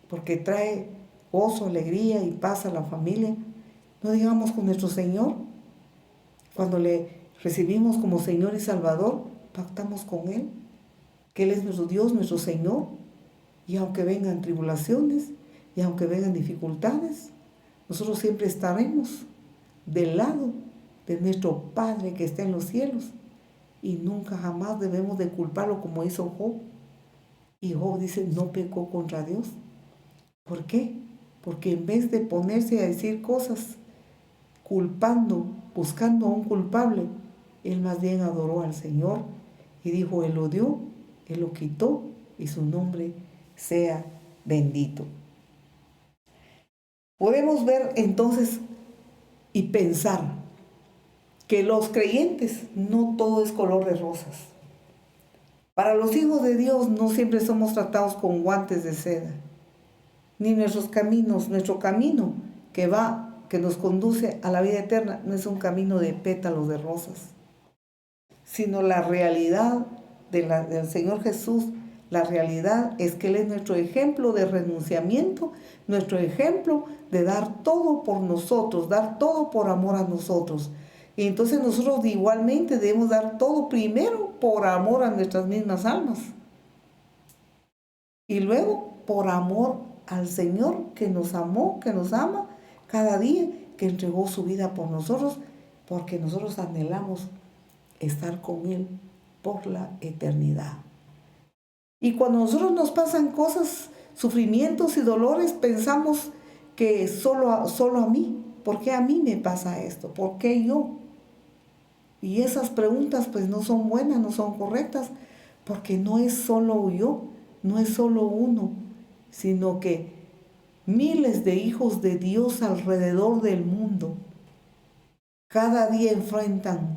porque trae gozo, alegría y paz a la familia. No digamos con nuestro Señor, cuando le recibimos como Señor y Salvador, pactamos con Él, que Él es nuestro Dios, nuestro Señor, y aunque vengan tribulaciones, y aunque vengan dificultades, nosotros siempre estaremos del lado de nuestro Padre que está en los cielos, y nunca jamás debemos de culparlo como hizo Job. Y Job dice, no pecó contra Dios. ¿Por qué? Porque en vez de ponerse a decir cosas culpando, buscando a un culpable, él más bien adoró al Señor y dijo: Él lo dio, Él lo quitó y su nombre sea bendito. Podemos ver entonces y pensar que los creyentes no todo es color de rosas. Para los hijos de Dios no siempre somos tratados con guantes de seda, ni nuestros caminos, nuestro camino que nos conduce a la vida eterna no es un camino de pétalos de rosas, sino la realidad del Señor Jesús, la realidad es que Él es nuestro ejemplo de renunciamiento, nuestro ejemplo de dar todo por nosotros, dar todo por amor a nosotros. Y entonces nosotros igualmente debemos dar todo primero por amor a nuestras mismas almas. Y luego por amor al Señor que nos amó, que nos ama cada día, que entregó su vida por nosotros, porque nosotros anhelamos estar con Él por la eternidad. Y cuando a nosotros nos pasan cosas, sufrimientos y dolores, pensamos que solo a mí. ¿Por qué a mí me pasa esto? ¿Por qué yo? Y esas preguntas pues no son buenas, no son correctas, porque no es solo yo, no es solo uno, sino que miles de hijos de Dios alrededor del mundo cada día enfrentan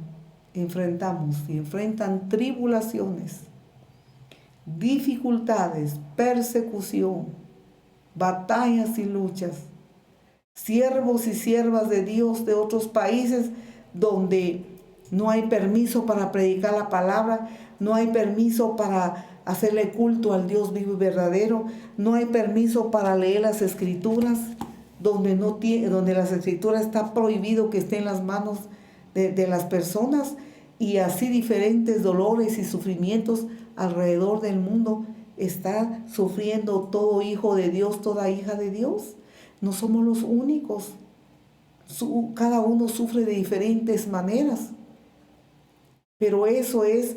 tribulaciones, dificultades, persecución, batallas y luchas. Siervos y siervas de Dios de otros países donde no hay permiso para predicar la palabra, no hay permiso para hacerle culto al Dios vivo y verdadero, no hay permiso para leer las escrituras, donde las escrituras está prohibido que esté en las manos de las personas, y así diferentes dolores y sufrimientos alrededor del mundo está sufriendo todo hijo de Dios, toda hija de Dios. No somos los únicos. Cada uno sufre de diferentes maneras. Pero eso es,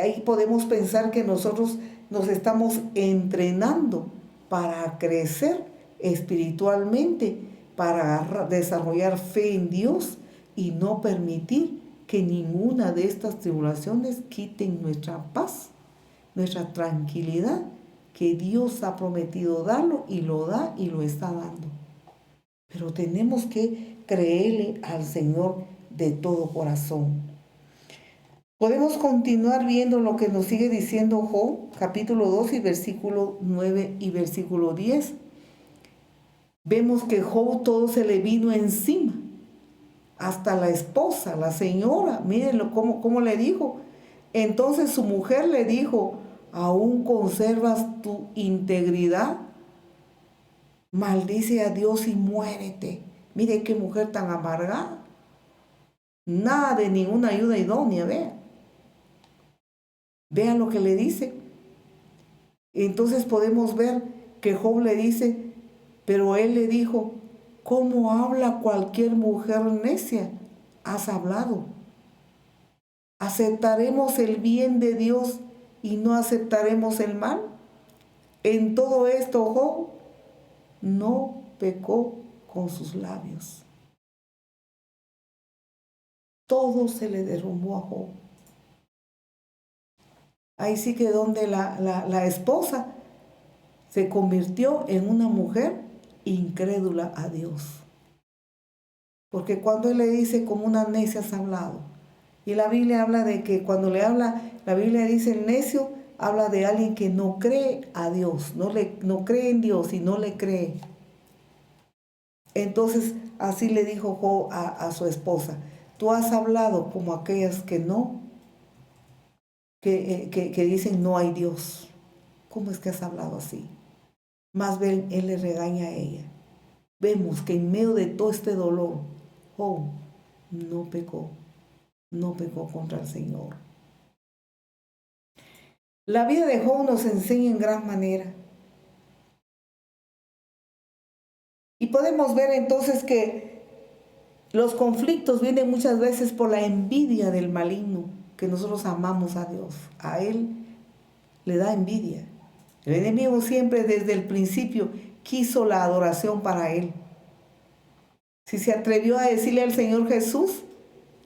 ahí podemos pensar que nosotros nos estamos entrenando para crecer espiritualmente, para desarrollar fe en Dios y no permitir que ninguna de estas tribulaciones quiten nuestra paz, nuestra tranquilidad, que Dios ha prometido darlo y lo da y lo está dando. Pero tenemos que creerle al Señor de todo corazón. Podemos continuar viendo lo que nos sigue diciendo Job, capítulo 2 y versículo 9 y versículo 10. Vemos que Job todo se le vino encima. Hasta la esposa, la señora, mírenlo cómo le dijo. Entonces su mujer le dijo: ¿aún conservas tu integridad? Maldice a Dios y muérete. Mire qué mujer tan amargada. Nada de ninguna ayuda idónea, vea. Vean lo que le dice. Entonces podemos ver que Job le dice, pero él le dijo: ¿cómo habla cualquier mujer necia? Has hablado. ¿Aceptaremos el bien de Dios y no aceptaremos el mal? En todo esto Job no pecó con sus labios. Todo se le derrumbó a Job. Ahí sí que donde la esposa se convirtió en una mujer incrédula a Dios. Porque cuando él le dice, como una necia has hablado. Y la Biblia habla de que cuando le habla, la Biblia dice el necio, habla de alguien que no cree a Dios, no cree en Dios y no le cree. Entonces así le dijo Job a su esposa: tú has hablado como aquellas que dicen no hay Dios. ¿Cómo es que has hablado así? Más bien él le regaña a ella. Vemos que en medio de todo este dolor, Job no pecó contra el Señor. La vida de Job nos enseña en gran manera. Y podemos ver entonces que los conflictos vienen muchas veces por la envidia del maligno, que nosotros amamos a Dios. A él le da envidia. El enemigo siempre desde el principio quiso la adoración para él. Si se atrevió a decirle al Señor Jesús,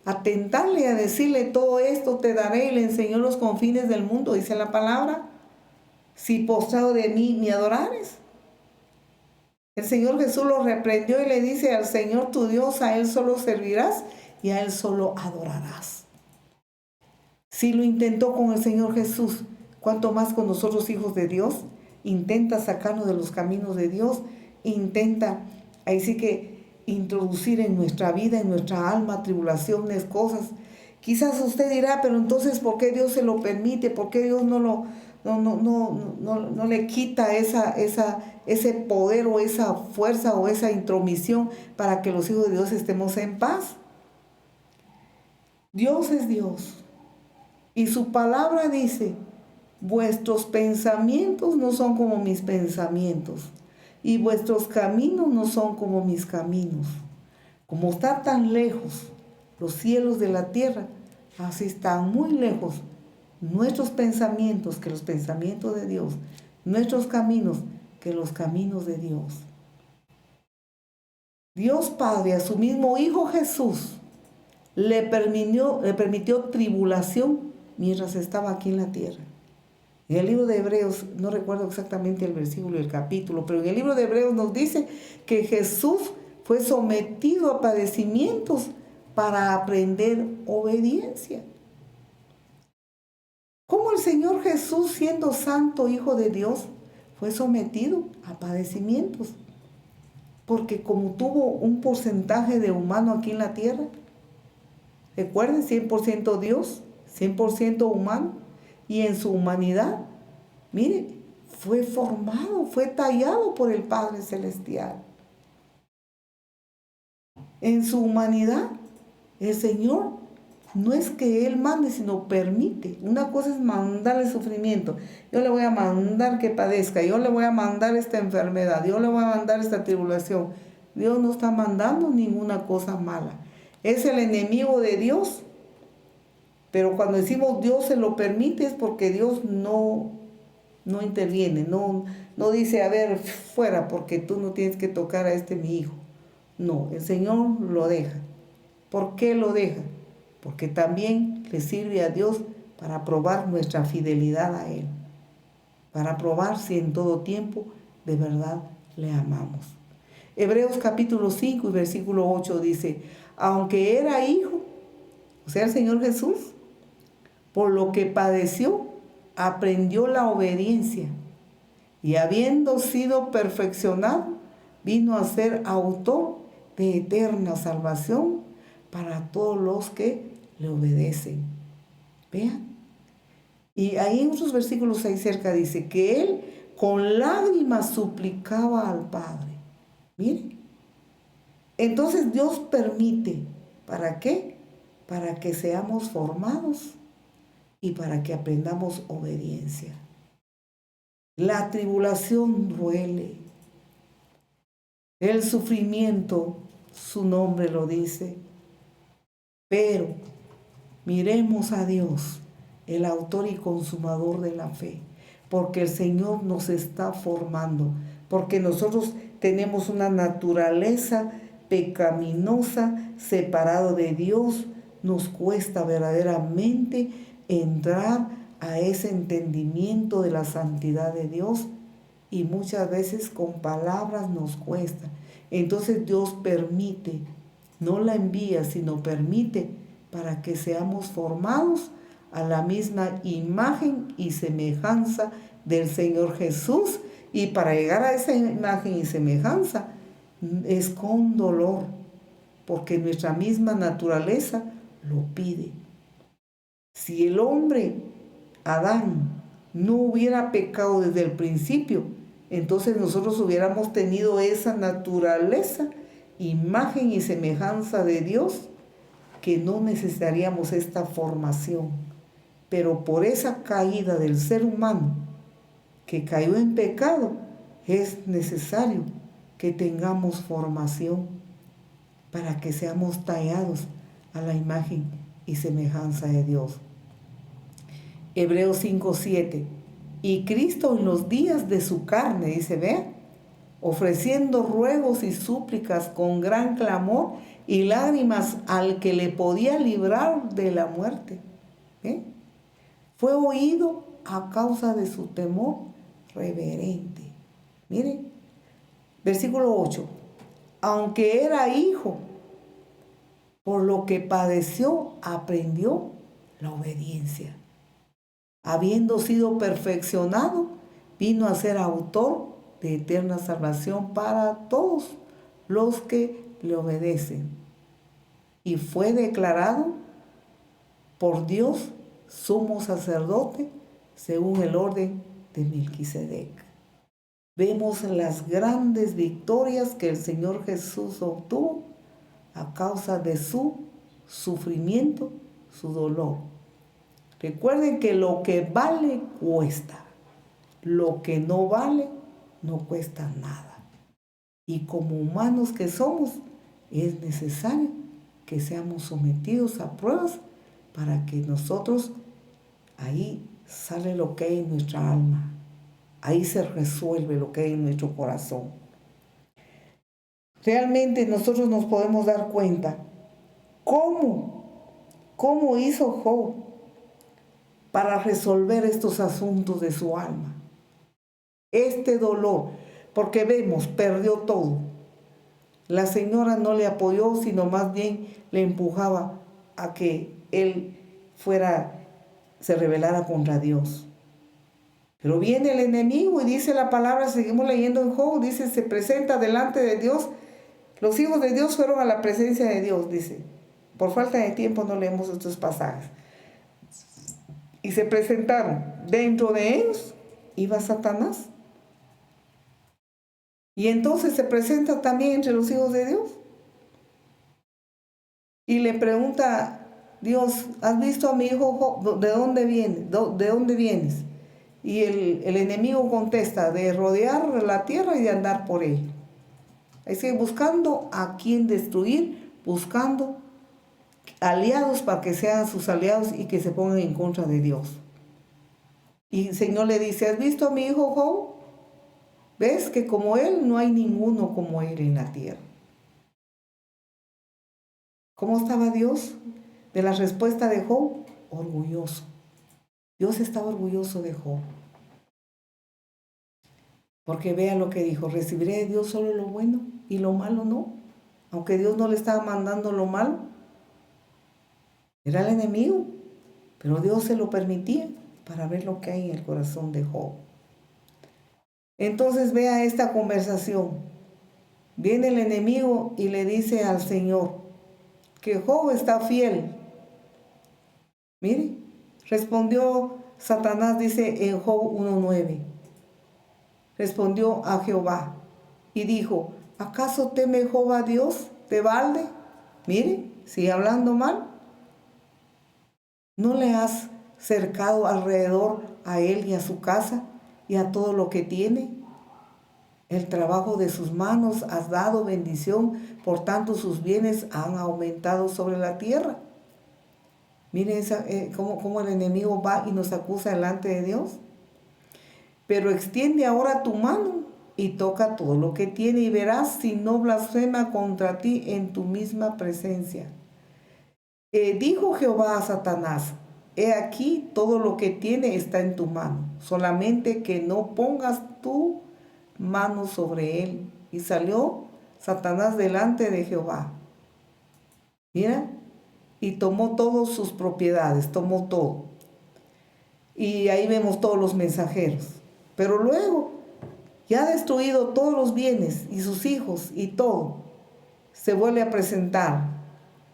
a tentarle, a decirle: todo esto te daré, y le enseñó los confines del mundo, dice la palabra, si postrado de mí me adorares. El Señor Jesús lo reprendió y le dice: al Señor tu Dios, a Él solo servirás y a Él solo adorarás. Si lo intentó con el Señor Jesús, ¿cuánto más con nosotros, hijos de Dios? Intenta sacarnos de los caminos de Dios, intenta, ahí sí que introducir en nuestra vida, en nuestra alma, tribulaciones, cosas Quizás usted dirá, pero entonces, ¿por qué Dios se lo permite? ¿Por qué Dios no le quita ese poder o esa fuerza o esa intromisión para que los hijos de Dios estemos en paz? Dios es Dios. Y su palabra dice, vuestros pensamientos no son como mis pensamientos, y vuestros caminos no son como mis caminos. Como está tan lejos los cielos de la tierra, así están muy lejos nuestros pensamientos que los pensamientos de Dios, nuestros caminos que los caminos de Dios. Dios Padre a su mismo Hijo Jesús le permitió tribulación mientras estaba aquí en la tierra. En el libro de Hebreos, no recuerdo exactamente el versículo y el capítulo, pero en el libro de Hebreos nos dice que Jesús fue sometido a padecimientos para aprender obediencia. ¿Cómo el Señor Jesús, siendo santo Hijo de Dios, fue sometido a padecimientos? Porque como tuvo un porcentaje de humano aquí en la tierra, recuerden, 100% Dios, 100% humano, y en su humanidad, mire, fue formado, fue tallado por el Padre Celestial. En su humanidad, el Señor no es que Él mande, sino permite. Una cosa es mandarle sufrimiento. Yo le voy a mandar que padezca, yo le voy a mandar esta enfermedad, yo le voy a mandar esta tribulación. Dios no está mandando ninguna cosa mala. Es el enemigo de Dios. Pero cuando decimos Dios se lo permite es porque Dios no interviene, no dice, a ver, fuera, porque tú no tienes que tocar a mi hijo. No, el Señor lo deja. ¿Por qué lo deja? Porque también le sirve a Dios para probar nuestra fidelidad a Él, para probar si en todo tiempo de verdad le amamos. Hebreos capítulo 5 y versículo 8 dice, aunque era hijo, o sea, el Señor Jesús, por lo que padeció, aprendió la obediencia, y habiendo sido perfeccionado, vino a ser autor de eterna salvación para todos los que le obedecen. Vean. Y ahí en otros versículos ahí cerca dice que él con lágrimas suplicaba al Padre. Miren. Entonces Dios permite. ¿Para qué? Para que seamos formados y para que aprendamos obediencia. La tribulación duele. El sufrimiento, su nombre lo dice. Pero miremos a Dios, el autor y consumador de la fe, porque el Señor nos está formando, porque nosotros tenemos una naturaleza pecaminosa, separado de Dios. Nos cuesta verdaderamente entrar a ese entendimiento de la santidad de Dios y muchas veces con palabras nos cuesta. Entonces Dios permite, no la envía, sino permite para que seamos formados a la misma imagen y semejanza del Señor Jesús. Y para llegar a esa imagen y semejanza es con dolor, porque nuestra misma naturaleza lo pide. Si el hombre, Adán, no hubiera pecado desde el principio, entonces nosotros hubiéramos tenido esa naturaleza, imagen y semejanza de Dios, que no necesitaríamos esta formación. Pero por esa caída del ser humano que cayó en pecado, es necesario que tengamos formación para que seamos tallados a la imagen y semejanza de Dios. Hebreos 5:7. Y Cristo en los días de su carne, dice, vean, ofreciendo ruegos y súplicas con gran clamor y lágrimas al que le podía librar de la muerte. Fue oído a causa de su temor reverente. Miren, versículo 8. Aunque era hijo, por lo que padeció, aprendió la obediencia. Habiendo sido perfeccionado, vino a ser autor de eterna salvación para todos los que le obedecen. Y fue declarado por Dios sumo sacerdote según el orden de Melquisedec. Vemos las grandes victorias que el Señor Jesús obtuvo a causa de su sufrimiento, su dolor. Recuerden que lo que vale cuesta, lo que no vale no cuesta nada. Y como humanos que somos, es necesario que seamos sometidos a pruebas para que nosotros, ahí sale lo que hay en nuestra alma, ahí se resuelve lo que hay en nuestro corazón. Realmente nosotros nos podemos dar cuenta cómo hizo Job para resolver estos asuntos de su alma. Este dolor, porque vemos, perdió todo. La señora no le apoyó, sino más bien le empujaba a que él se rebelara contra Dios. Pero viene el enemigo y dice la palabra, seguimos leyendo en Job, dice, se presenta delante de Dios. Los hijos de Dios fueron a la presencia de Dios, dice. Por falta de tiempo no leemos estos pasajes. Y se presentaron. Dentro de ellos iba Satanás. Y entonces se presenta también entre los hijos de Dios. Y le pregunta Dios, ¿has visto a mi hijo Job? ¿De dónde viene? ¿De dónde vienes? Y el enemigo contesta, de rodear la tierra y de andar por ella. Es que buscando a quien destruir, buscando aliados para que sean sus aliados y que se pongan en contra de Dios. Y el Señor le dice, ¿has visto a mi hijo Job? ¿Ves que como él no hay ninguno como él en la tierra? ¿Cómo estaba Dios? De la respuesta de Job, orgulloso. Dios estaba orgulloso de Job. Porque vea lo que dijo, recibiré de Dios solo lo bueno y lo malo no. Aunque Dios no le estaba mandando lo malo, era el enemigo, pero Dios se lo permitía para ver lo que hay en el corazón de Job. Entonces vea esta conversación. Viene el enemigo y le dice al Señor que Job está fiel. Mire, respondió Satanás, dice en Job 1:9. Respondió a Jehová y dijo, ¿acaso teme Job a Dios de balde? Mire, sigue hablando mal. ¿No le has cercado alrededor a él y a su casa y a todo lo que tiene? El trabajo de sus manos has dado bendición, por tanto sus bienes han aumentado sobre la tierra. Miren cómo el enemigo va y nos acusa delante de Dios. Pero extiende ahora tu mano y toca todo lo que tiene y verás si no blasfema contra ti en tu misma presencia. Dijo Jehová a Satanás, he aquí todo lo que tiene está en tu mano, solamente que no pongas tu mano sobre él. Y salió Satanás delante de Jehová. Mira, y tomó todas sus propiedades, tomó todo. Y ahí vemos todos los mensajeros. Pero luego, ya ha destruido todos los bienes y sus hijos y todo, se vuelve a presentar.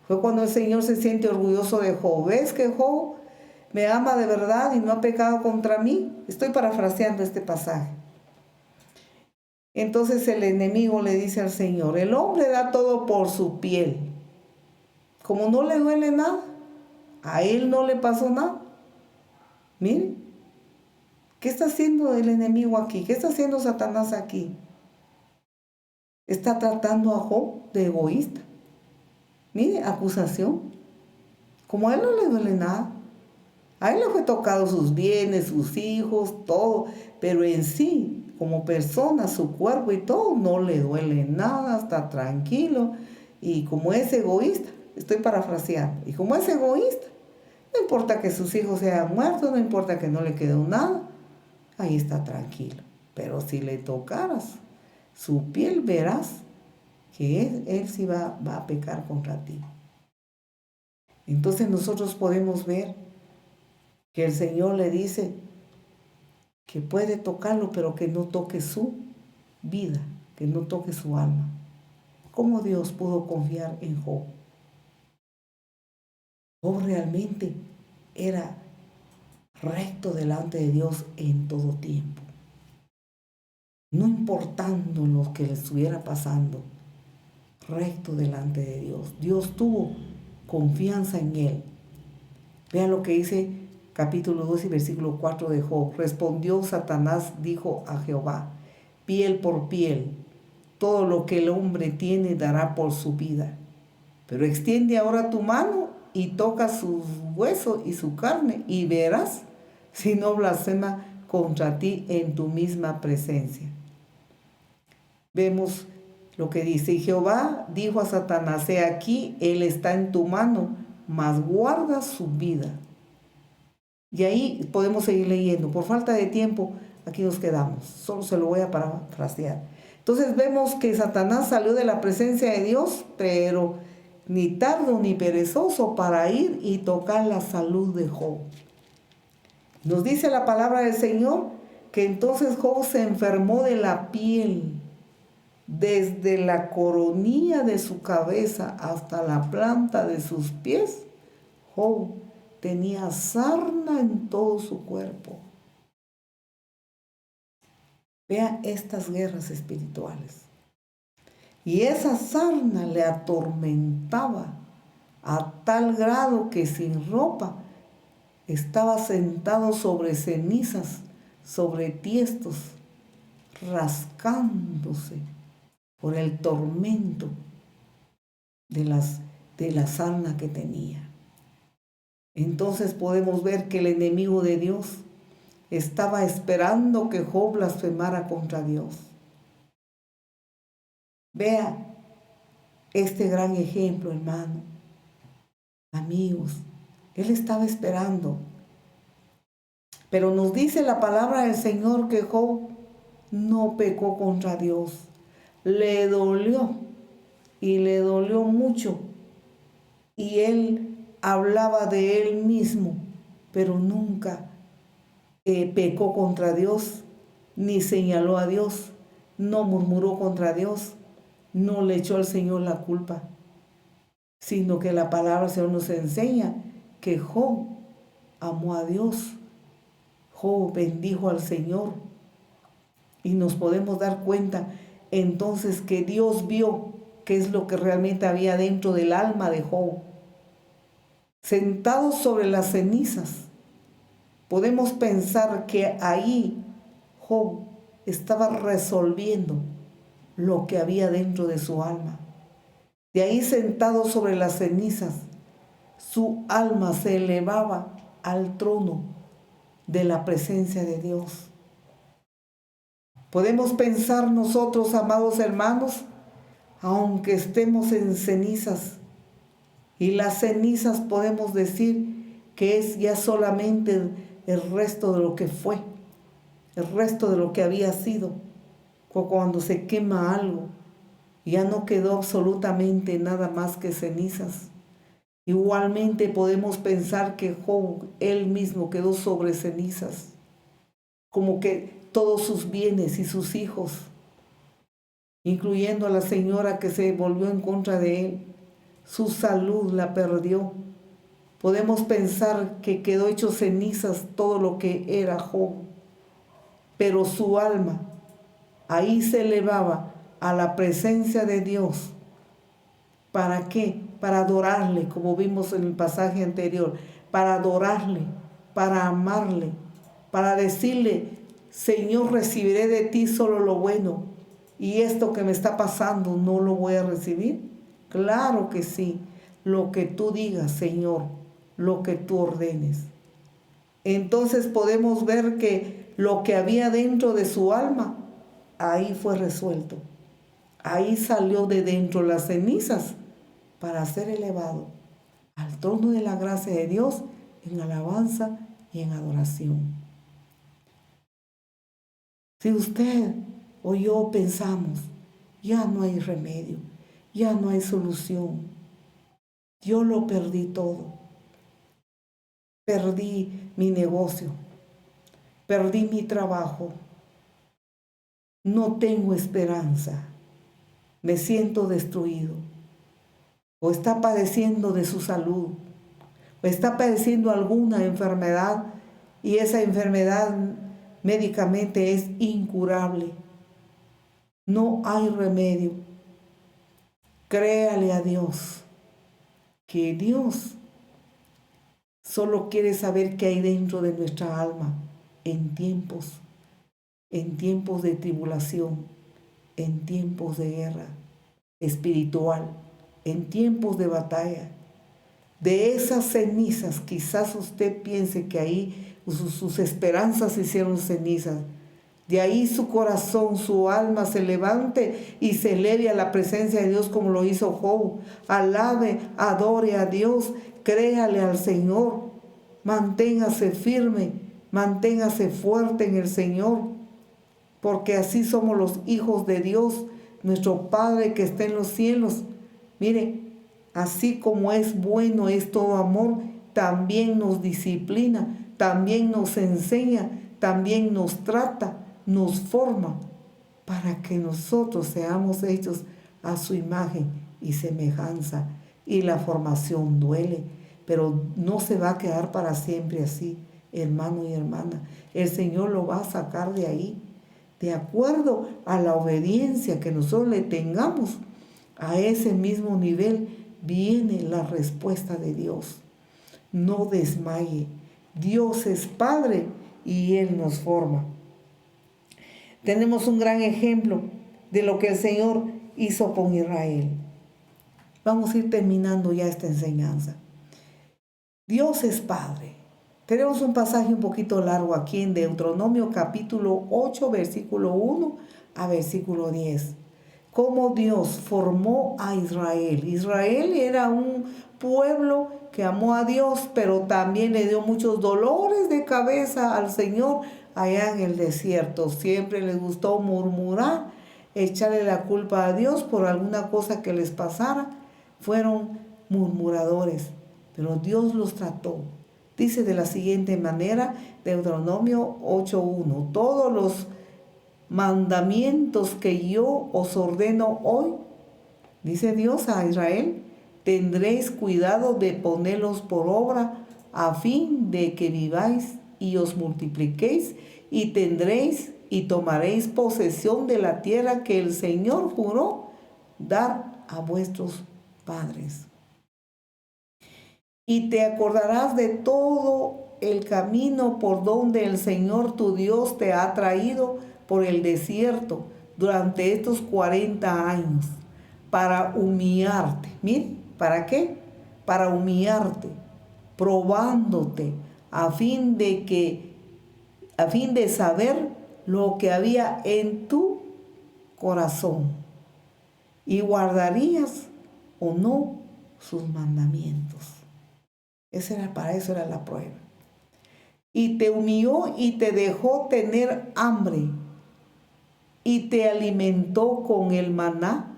Fue cuando el Señor se siente orgulloso de Job. ¿Ves que Job me ama de verdad y no ha pecado contra mí? Estoy parafraseando este pasaje. Entonces el enemigo le dice al Señor, el hombre da todo por su piel. Como no le duele nada, a él no le pasó nada. Miren, ¿qué está haciendo el enemigo aquí? ¿Qué está haciendo Satanás aquí? Está tratando a Job de egoísta. Mire, acusación. Como a él no le duele nada. A él le fue tocado sus bienes, sus hijos, todo. Pero en sí, como persona, su cuerpo y todo, no le duele nada, está tranquilo. Y como es egoísta, estoy parafraseando, y como es egoísta, no importa que sus hijos sean muertos, no importa que no le quede nada, ahí está tranquilo. Pero si le tocaras su piel, verás que él sí va a pecar contra ti. Entonces nosotros podemos ver que el Señor le dice que puede tocarlo, pero que no toque su vida, que no toque su alma. ¿Cómo Dios pudo confiar en Job? Job realmente era recto delante de Dios en todo tiempo. No importando lo que le estuviera pasando, recto delante de Dios. Dios tuvo confianza en él. Vean lo que dice capítulo 2 y versículo 4 de Job. Respondió Satanás, dijo a Jehová, piel por piel, todo lo que el hombre tiene dará por su vida. Pero extiende ahora tu mano y toca sus huesos y su carne, y verás si no blasfema contra ti en tu misma presencia. Vemos lo que dice, y Jehová dijo a Satanás, he aquí, él está en tu mano, mas guarda su vida. Y ahí podemos seguir leyendo. Por falta de tiempo, aquí nos quedamos. Solo se lo voy a parafrasear. Entonces vemos que Satanás salió de la presencia de Dios, pero ni tardo ni perezoso para ir y tocar la salud de Job. Nos dice la palabra del Señor que entonces Job se enfermó de la piel, desde la coronilla de su cabeza hasta la planta de sus pies. Job tenía sarna en todo su cuerpo. Vea estas guerras espirituales. Y esa sarna le atormentaba a tal grado que sin ropa estaba sentado sobre cenizas, sobre tiestos, rascándose por el tormento de la sarna que tenía. Entonces podemos ver que el enemigo de Dios estaba esperando que Job blasfemara contra Dios. Vea este gran ejemplo, hermano, amigos. Él estaba esperando. Pero nos dice la palabra del Señor que Job no pecó contra Dios. Le dolió, y le dolió mucho. Y él hablaba de él mismo, pero nunca pecó contra Dios, ni señaló a Dios, no murmuró contra Dios, no le echó al Señor la culpa, sino que la palabra del Señor nos enseña que Job amó a Dios. Job bendijo al Señor. Y nos podemos dar cuenta entonces que Dios vio qué es lo que realmente había dentro del alma de Job. Sentado sobre las cenizas, podemos pensar que ahí Job estaba resolviendo lo que había dentro de su alma. De ahí, sentado sobre las cenizas, su alma se elevaba al trono de la presencia de Dios. Podemos pensar nosotros, amados hermanos, aunque estemos en cenizas, y las cenizas podemos decir que es ya solamente el resto de lo que fue, el resto de lo que había sido. Cuando se quema algo, ya no quedó absolutamente nada más que cenizas. Igualmente podemos pensar que Job, él mismo, quedó sobre cenizas, como que todos sus bienes y sus hijos, incluyendo a la señora que se volvió en contra de él, su salud la perdió. Podemos pensar que quedó hecho cenizas todo lo que era Job, pero su alma ahí se elevaba a la presencia de Dios. ¿Para qué? Para adorarle, como vimos en el pasaje anterior, para adorarle, para amarle, para decirle, Señor, recibiré de ti solo lo bueno, y esto que me está pasando no lo voy a recibir. Claro que sí, lo que tú digas, Señor, lo que tú ordenes. Entonces podemos ver que lo que había dentro de su alma, ahí fue resuelto. Ahí salió de dentro las cenizas para ser elevado al trono de la gracia de Dios en alabanza y en adoración. Si usted o yo pensamos, ya no hay remedio, ya no hay solución, yo lo perdí todo, perdí mi negocio, perdí mi trabajo, no tengo esperanza, me siento destruido, o está padeciendo de su salud, está padeciendo alguna enfermedad y esa enfermedad médicamente es incurable, no hay remedio, créale a Dios, que Dios solo quiere saber qué hay dentro de nuestra alma en tiempos de tribulación, en tiempos de guerra espiritual, en tiempos de batalla. De esas cenizas, quizás usted piense que ahí sus esperanzas se hicieron cenizas. De ahí su corazón, su alma se levante y se eleve a la presencia de Dios como lo hizo Job. Alabe, adore a Dios, créale al Señor. Manténgase firme, manténgase fuerte en el Señor, porque así somos los hijos de Dios, nuestro Padre que está en los cielos. Mire, así como es bueno, es todo amor, también nos disciplina, también nos enseña, también nos trata, nos forma, para que nosotros seamos hechos a su imagen y semejanza. Y la formación duele, pero no se va a quedar para siempre así, hermano y hermana. El Señor lo va a sacar de ahí, de acuerdo a la obediencia que nosotros le tengamos. A ese mismo nivel viene la respuesta de Dios. No desmaye. Dios es Padre y Él nos forma. Tenemos un gran ejemplo de lo que el Señor hizo con Israel. Vamos a ir terminando ya esta enseñanza. Dios es Padre. Tenemos un pasaje un poquito largo aquí en Deuteronomio capítulo 8, versículo 1 a versículo 10. Cómo Dios formó a Israel. Israel era un pueblo que amó a Dios, pero también le dio muchos dolores de cabeza al Señor allá en el desierto. Siempre les gustó murmurar, echarle la culpa a Dios por alguna cosa que les pasara. Fueron murmuradores, pero Dios los trató. Dice de la siguiente manera, Deuteronomio 8:1, todos los mandamientos que yo os ordeno hoy, dice Dios a Israel, tendréis cuidado de ponerlos por obra a fin de que viváis y os multipliquéis y tendréis y tomaréis posesión de la tierra que el Señor juró dar a vuestros padres. Y te acordarás de todo el camino por donde el Señor tu Dios te ha traído por el desierto durante estos 40 años para humillarte. Miren, ¿para qué? Para humillarte, probándote, a fin de saber lo que había en tu corazón y guardarías o no sus mandamientos. Para eso era la prueba. Y te humilló y te dejó tener hambre y te alimentó con el maná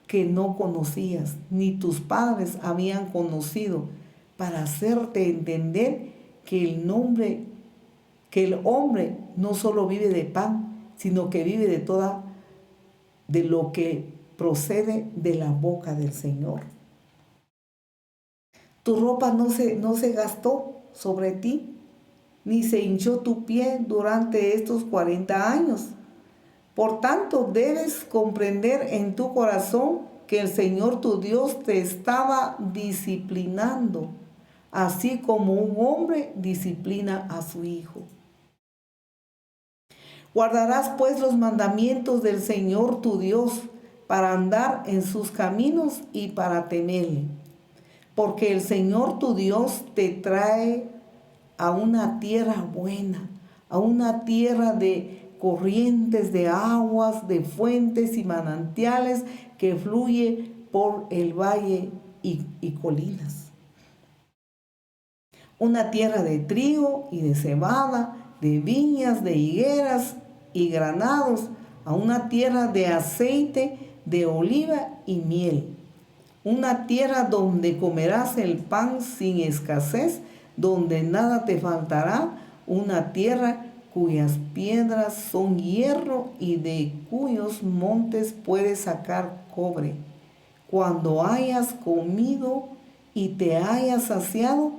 que no conocías, ni tus padres habían conocido, para hacerte entender que el hombre no solo vive de pan, sino que vive de lo que procede de la boca del Señor. Tu ropa no se gastó sobre ti, ni se hinchó tu pie durante estos 40 años. Por tanto, debes comprender en tu corazón que el Señor tu Dios te estaba disciplinando, así como un hombre disciplina a su hijo. Guardarás pues los mandamientos del Señor tu Dios para andar en sus caminos y para temerle. Porque el Señor tu Dios te trae a una tierra buena, a una tierra de corrientes de aguas, de fuentes y manantiales que fluye por el valle y colinas. Una tierra de trigo y de cebada, de viñas, de higueras y granados, a una tierra de aceite, de oliva y miel. Una tierra donde comerás el pan sin escasez, donde nada te faltará, una tierra cuyas piedras son hierro y de cuyos montes puedes sacar cobre. Cuando hayas comido y te hayas saciado,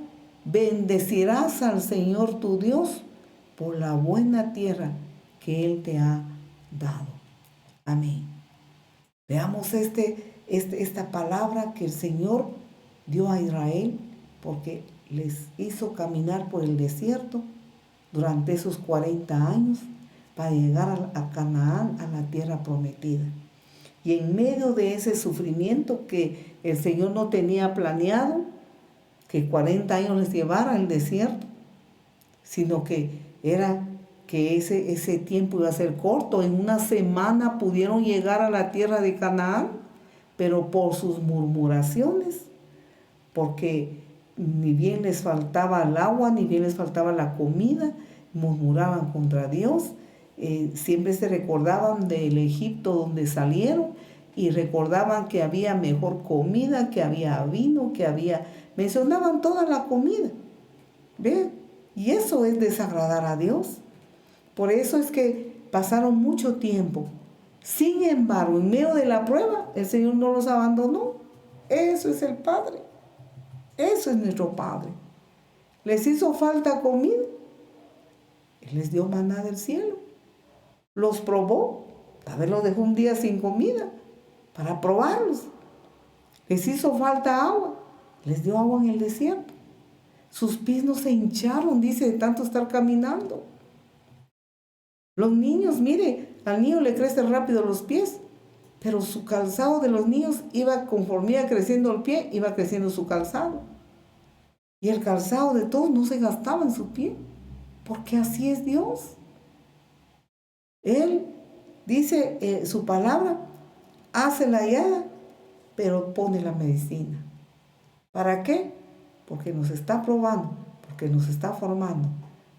bendecirás al Señor tu Dios por la buena tierra que Él te ha dado. Amén. Veamos esta palabra que el Señor dio a Israel porque les hizo caminar por el desierto durante esos 40 años para llegar a Canaán, a la tierra prometida. Y en medio de ese sufrimiento que el Señor no tenía planeado, que 40 años les llevara al desierto, sino que era que ese tiempo iba a ser corto. En una semana pudieron llegar a la tierra de Canaán, pero por sus murmuraciones, porque ni bien les faltaba el agua, ni bien les faltaba la comida, murmuraban contra Dios. Siempre se recordaban del Egipto donde salieron y recordaban que había mejor comida, que había vino, mencionaban toda la comida. ¿Ve? Y eso es desagradar a Dios. Por eso es que pasaron mucho tiempo. Sin embargo, en medio de la prueba, el Señor no los abandonó. Eso es el Padre. Eso es nuestro Padre. Les hizo falta comida. Él les dio maná del cielo. Los probó. Tal vez los dejó un día sin comida para probarlos. Les hizo falta agua. Les dio agua en el desierto. Sus pies no se hincharon, dice, de tanto estar caminando. Los niños, mire, al niño le crecen rápido los pies, pero su calzado de los niños conforme iba creciendo el pie, iba creciendo su calzado. Y el calzado de todos no se gastaba en su pie, porque así es Dios. Él dice su palabra, hace la llaga, pero pone la medicina. ¿Para qué? Porque nos está probando, porque nos está formando,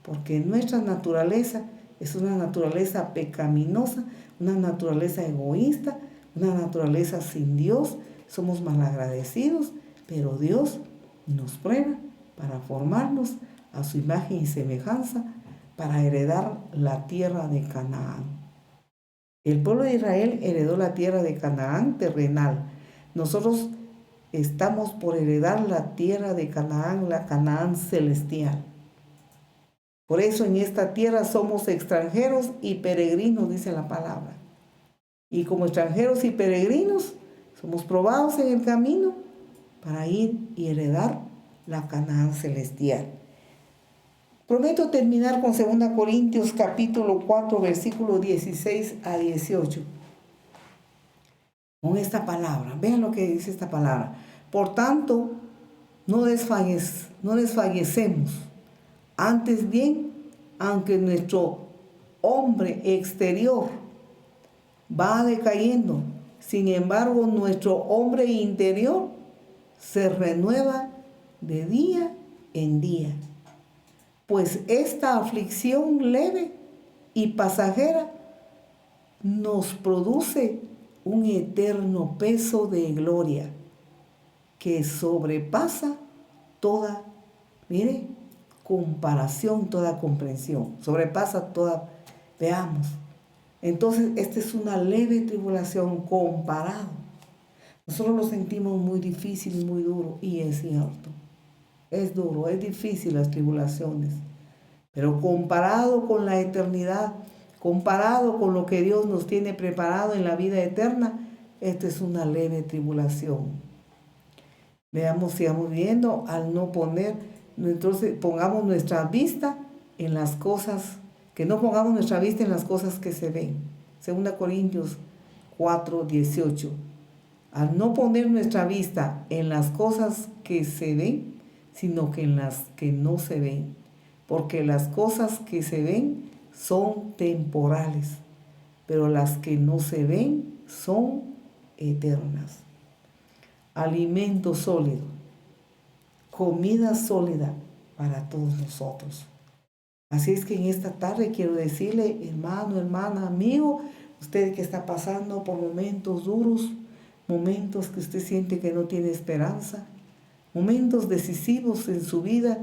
porque nuestra naturaleza es una naturaleza pecaminosa, una naturaleza egoísta, una naturaleza sin Dios. Somos malagradecidos, pero Dios nos prueba para formarnos a su imagen y semejanza, para heredar la tierra de Canaán. El pueblo de Israel heredó la tierra de Canaán terrenal. Nosotros estamos por heredar la tierra de Canaán, la Canaán celestial. Por eso en esta tierra somos extranjeros y peregrinos, dice la palabra. Y como extranjeros y peregrinos, somos probados en el camino para ir y heredar la Canaán celestial. Prometo terminar con 2 Corintios capítulo 4, versículos 16 a 18. Con esta palabra, vean lo que dice esta palabra. Por tanto, no desfallecemos. Antes bien, aunque nuestro hombre exterior va decayendo, sin embargo, nuestro hombre interior se renueva de día en día. Pues esta aflicción leve y pasajera nos produce un eterno peso de gloria que sobrepasa toda, comparación, toda comprensión. Sobrepasa toda, veamos. Entonces, esta es una leve tribulación comparado. Nosotros lo sentimos muy difícil y muy duro, y es cierto. Es duro, es difícil las tribulaciones. Pero comparado con la eternidad, comparado con lo que Dios nos tiene preparado en la vida eterna, esta es una leve tribulación. Veamos, sigamos viendo, al no poner, entonces pongamos nuestra vista en las cosas, que no pongamos nuestra vista en las cosas que se ven. 2 Corintios 4, 18. Al no poner nuestra vista en las cosas que se ven, sino que en las que no se ven. Porque las cosas que se ven son temporales, pero las que no se ven son eternas. Alimento sólido, comida sólida para todos nosotros. Así es que en esta tarde quiero decirle, hermano, hermana, amigo, usted que está pasando por momentos duros, momentos que usted siente que no tiene esperanza, momentos decisivos en su vida,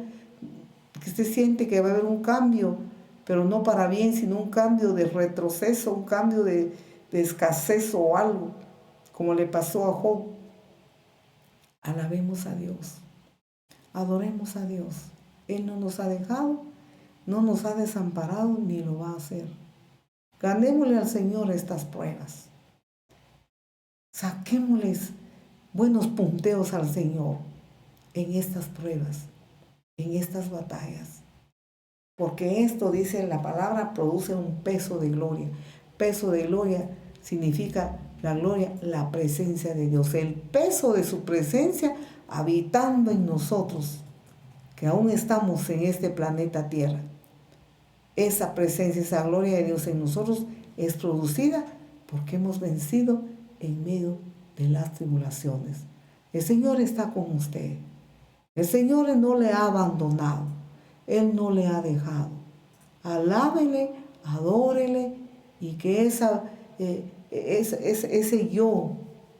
que usted siente que va a haber un cambio, pero no para bien, sino un cambio de retroceso, un cambio de escasez o algo, como le pasó a Job. Alabemos a Dios. Adoremos a Dios. Él no nos ha dejado, no nos ha desamparado ni lo va a hacer. Ganémosle al Señor estas pruebas. Saquémosles buenos punteos al Señor en estas pruebas, en estas batallas. Porque esto, dice la palabra, produce un peso de gloria. Peso de gloria significa la gloria, la presencia de Dios. El peso de su presencia habitando en nosotros, que aún estamos en este planeta Tierra. Esa presencia, esa gloria de Dios en nosotros es producida porque hemos vencido en medio de las tribulaciones. El Señor está con usted. El Señor no le ha abandonado. Él no le ha dejado. Alábele, adórele y que ese yo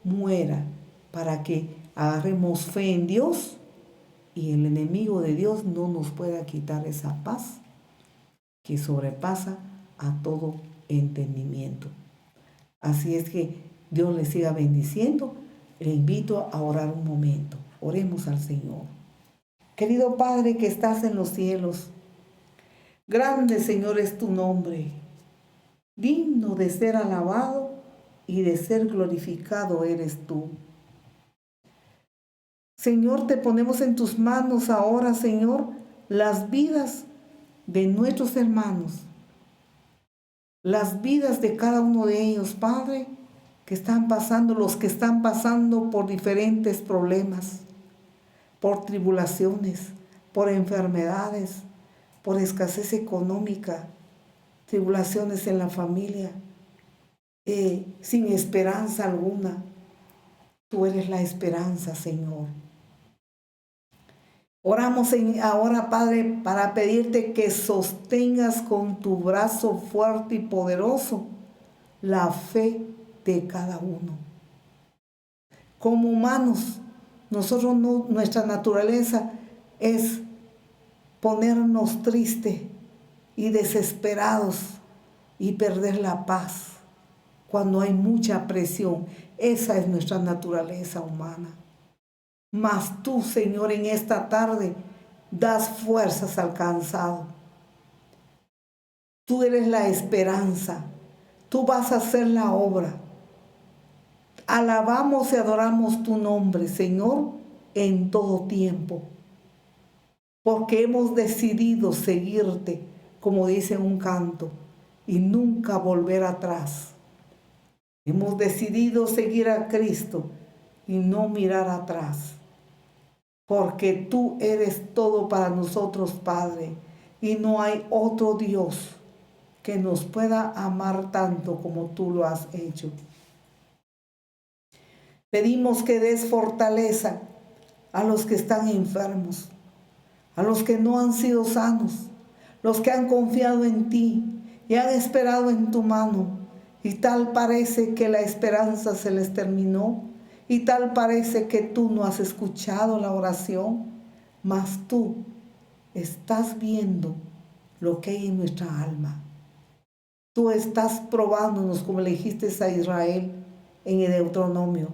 muera para que agarremos fe en Dios y el enemigo de Dios no nos pueda quitar esa paz que sobrepasa a todo entendimiento. Así es que Dios le siga bendiciendo. Le invito a orar un momento. Oremos al Señor. Querido Padre que estás en los cielos, grande Señor es tu nombre, digno de ser alabado y de ser glorificado eres tú. Señor, te ponemos en tus manos ahora, Señor, las vidas de nuestros hermanos, las vidas de cada uno de ellos, Padre, que están pasando, los que están pasando por diferentes problemas, por tribulaciones, por enfermedades, por escasez económica, tribulaciones en la familia, sin esperanza alguna. Tú eres la esperanza, Señor. Oramos ahora, Padre, para pedirte que sostengas con tu brazo fuerte y poderoso la fe de cada uno. Como humanos, nosotros nuestra naturaleza es ponernos tristes y desesperados y perder la paz cuando hay mucha presión. Esa es nuestra naturaleza humana. Mas tú, Señor, en esta tarde das fuerzas al cansado. Tú eres la esperanza. Tú vas a hacer la obra. Alabamos y adoramos tu nombre, Señor, en todo tiempo. Porque hemos decidido seguirte, como dice un canto, y nunca volver atrás. Hemos decidido seguir a Cristo y no mirar atrás. Porque tú eres todo para nosotros, Padre, y no hay otro Dios que nos pueda amar tanto como tú lo has hecho. Pedimos que des fortaleza a los que están enfermos, a los que no han sido sanos, los que han confiado en ti y han esperado en tu mano, y tal parece que la esperanza se les terminó. Y tal parece que tú no has escuchado la oración, mas tú estás viendo lo que hay en nuestra alma. Tú estás probándonos, como le dijiste a Israel en el Deuteronomio,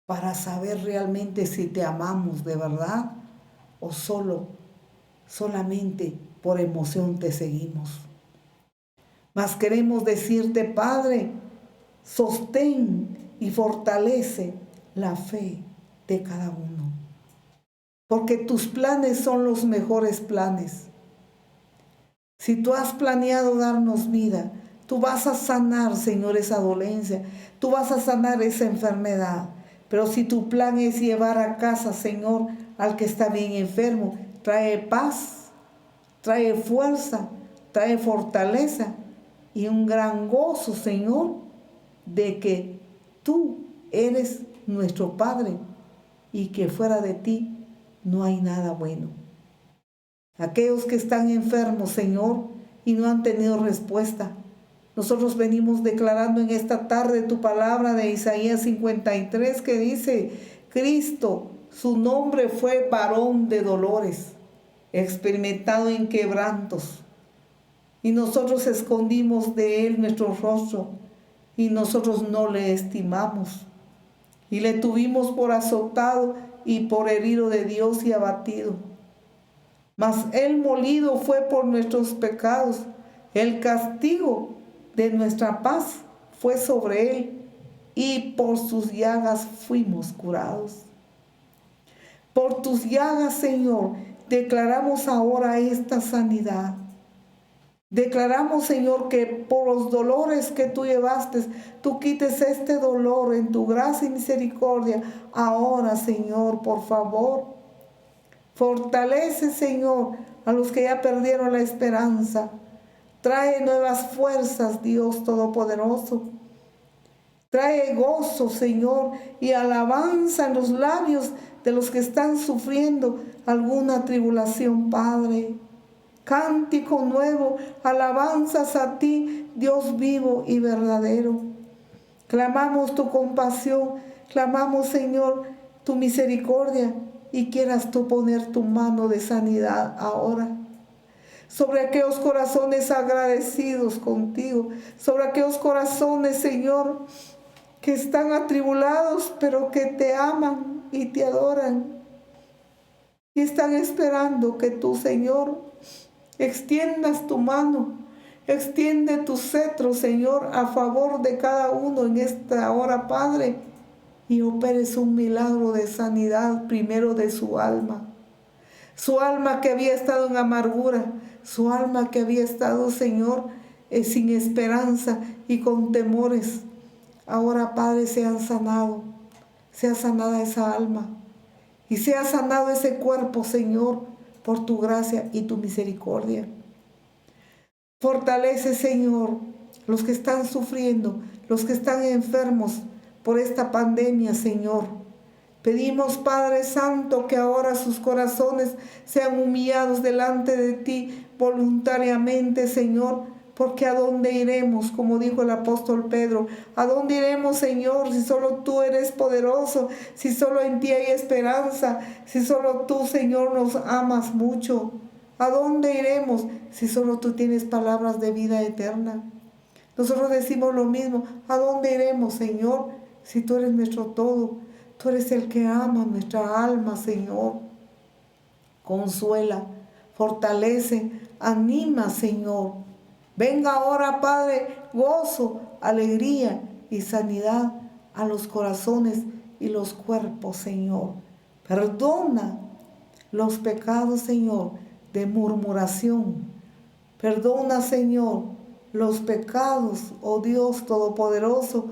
para saber realmente si te amamos de verdad o solamente por emoción te seguimos. Mas queremos decirte, Padre, sostén y fortalece la fe de cada uno. Porque tus planes son los mejores planes. Si tú has planeado darnos vida, tú vas a sanar, Señor, esa dolencia. Tú vas a sanar esa enfermedad. Pero si tu plan es llevar a casa, Señor, al que está bien enfermo, trae paz, trae fuerza, trae fortaleza y un gran gozo, Señor, de que tú eres nuestro Padre y que fuera de ti no hay nada bueno. Aquellos que están enfermos, Señor, y no han tenido respuesta, nosotros venimos declarando en esta tarde tu palabra de Isaías 53 que dice, Cristo, su nombre fue varón de dolores, experimentado en quebrantos, y nosotros escondimos de él nuestro rostro, y nosotros no le estimamos, y le tuvimos por azotado y por herido de Dios y abatido. Mas Él molido fue por nuestros pecados, el castigo de nuestra paz fue sobre Él, y por sus llagas fuimos curados. Por tus llagas, Señor, declaramos ahora esta sanidad. Declaramos, Señor, que por los dolores que tú llevaste, tú quites este dolor en tu gracia y misericordia. Ahora, Señor, por favor, fortalece, Señor, a los que ya perdieron la esperanza. Trae nuevas fuerzas, Dios Todopoderoso. Trae gozo, Señor, y alabanza en los labios de los que están sufriendo alguna tribulación, Padre. Cántico nuevo, alabanzas a ti, Dios vivo y verdadero. Clamamos tu compasión, clamamos, Señor, tu misericordia, y quieras tú poner tu mano de sanidad ahora sobre aquellos corazones agradecidos contigo, sobre aquellos corazones, Señor, que están atribulados, pero que te aman y te adoran, y están esperando que tú, Señor, extiendas tu mano, extiende tu cetro, Señor, a favor de cada uno en esta hora, Padre, y operes un milagro de sanidad primero de su alma que había estado en amargura, su alma que había estado, Señor, sin esperanza y con temores. Ahora, Padre, sea sanada esa alma y sea sanado ese cuerpo, Señor, por tu gracia y tu misericordia. Fortalece, Señor, los que están sufriendo, los que están enfermos por esta pandemia, Señor. Pedimos, Padre Santo, que ahora sus corazones sean humillados delante de ti voluntariamente, Señor, porque ¿a dónde iremos? Como dijo el apóstol Pedro, ¿a dónde iremos, Señor, si solo tú eres poderoso, si solo en ti hay esperanza, si solo tú, Señor, nos amas mucho? ¿A dónde iremos si solo tú tienes palabras de vida eterna? Nosotros decimos lo mismo, ¿a dónde iremos, Señor, si tú eres nuestro todo? Tú eres el que ama nuestra alma, Señor. Consuela, fortalece, anima, Señor. Venga ahora, Padre, gozo, alegría y sanidad a los corazones y los cuerpos, Señor. Perdona los pecados, Señor, de murmuración. Perdona, Señor, los pecados, oh Dios Todopoderoso,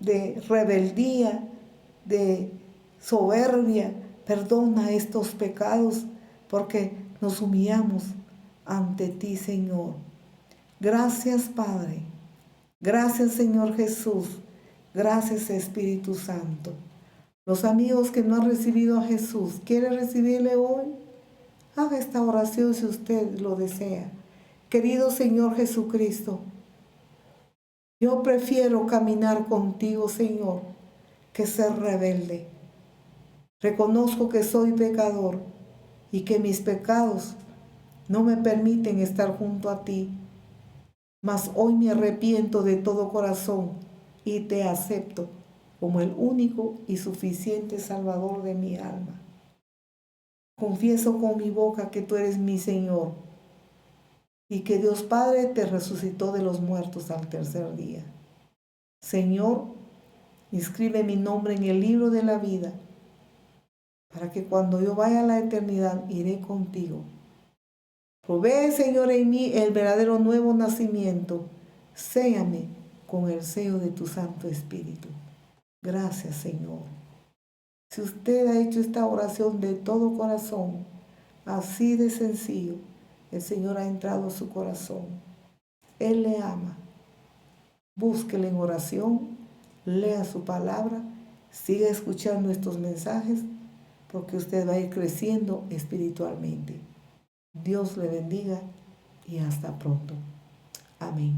de rebeldía, de soberbia. Perdona estos pecados porque nos humillamos ante ti, Señor. Gracias, Padre. Gracias, Señor Jesús. Gracias, Espíritu Santo. Los amigos que no han recibido a Jesús, ¿quieren recibirle hoy? Haga esta oración si usted lo desea. Querido Señor Jesucristo, yo prefiero caminar contigo, Señor, que ser rebelde. Reconozco que soy pecador y que mis pecados no me permiten estar junto a ti. Mas hoy me arrepiento de todo corazón y te acepto como el único y suficiente Salvador de mi alma. Confieso con mi boca que tú eres mi Señor y que Dios Padre te resucitó de los muertos al tercer día. Señor, inscribe mi nombre en el libro de la vida, para que cuando yo vaya a la eternidad iré contigo. Provee, Señor, en mí el verdadero nuevo nacimiento. Séame con el sello de tu Santo Espíritu. Gracias, Señor. Si usted ha hecho esta oración de todo corazón, así de sencillo, el Señor ha entrado a su corazón. Él le ama. Búsquele en oración, lea su palabra, siga escuchando estos mensajes, porque usted va a ir creciendo espiritualmente. Dios le bendiga y hasta pronto. Amén.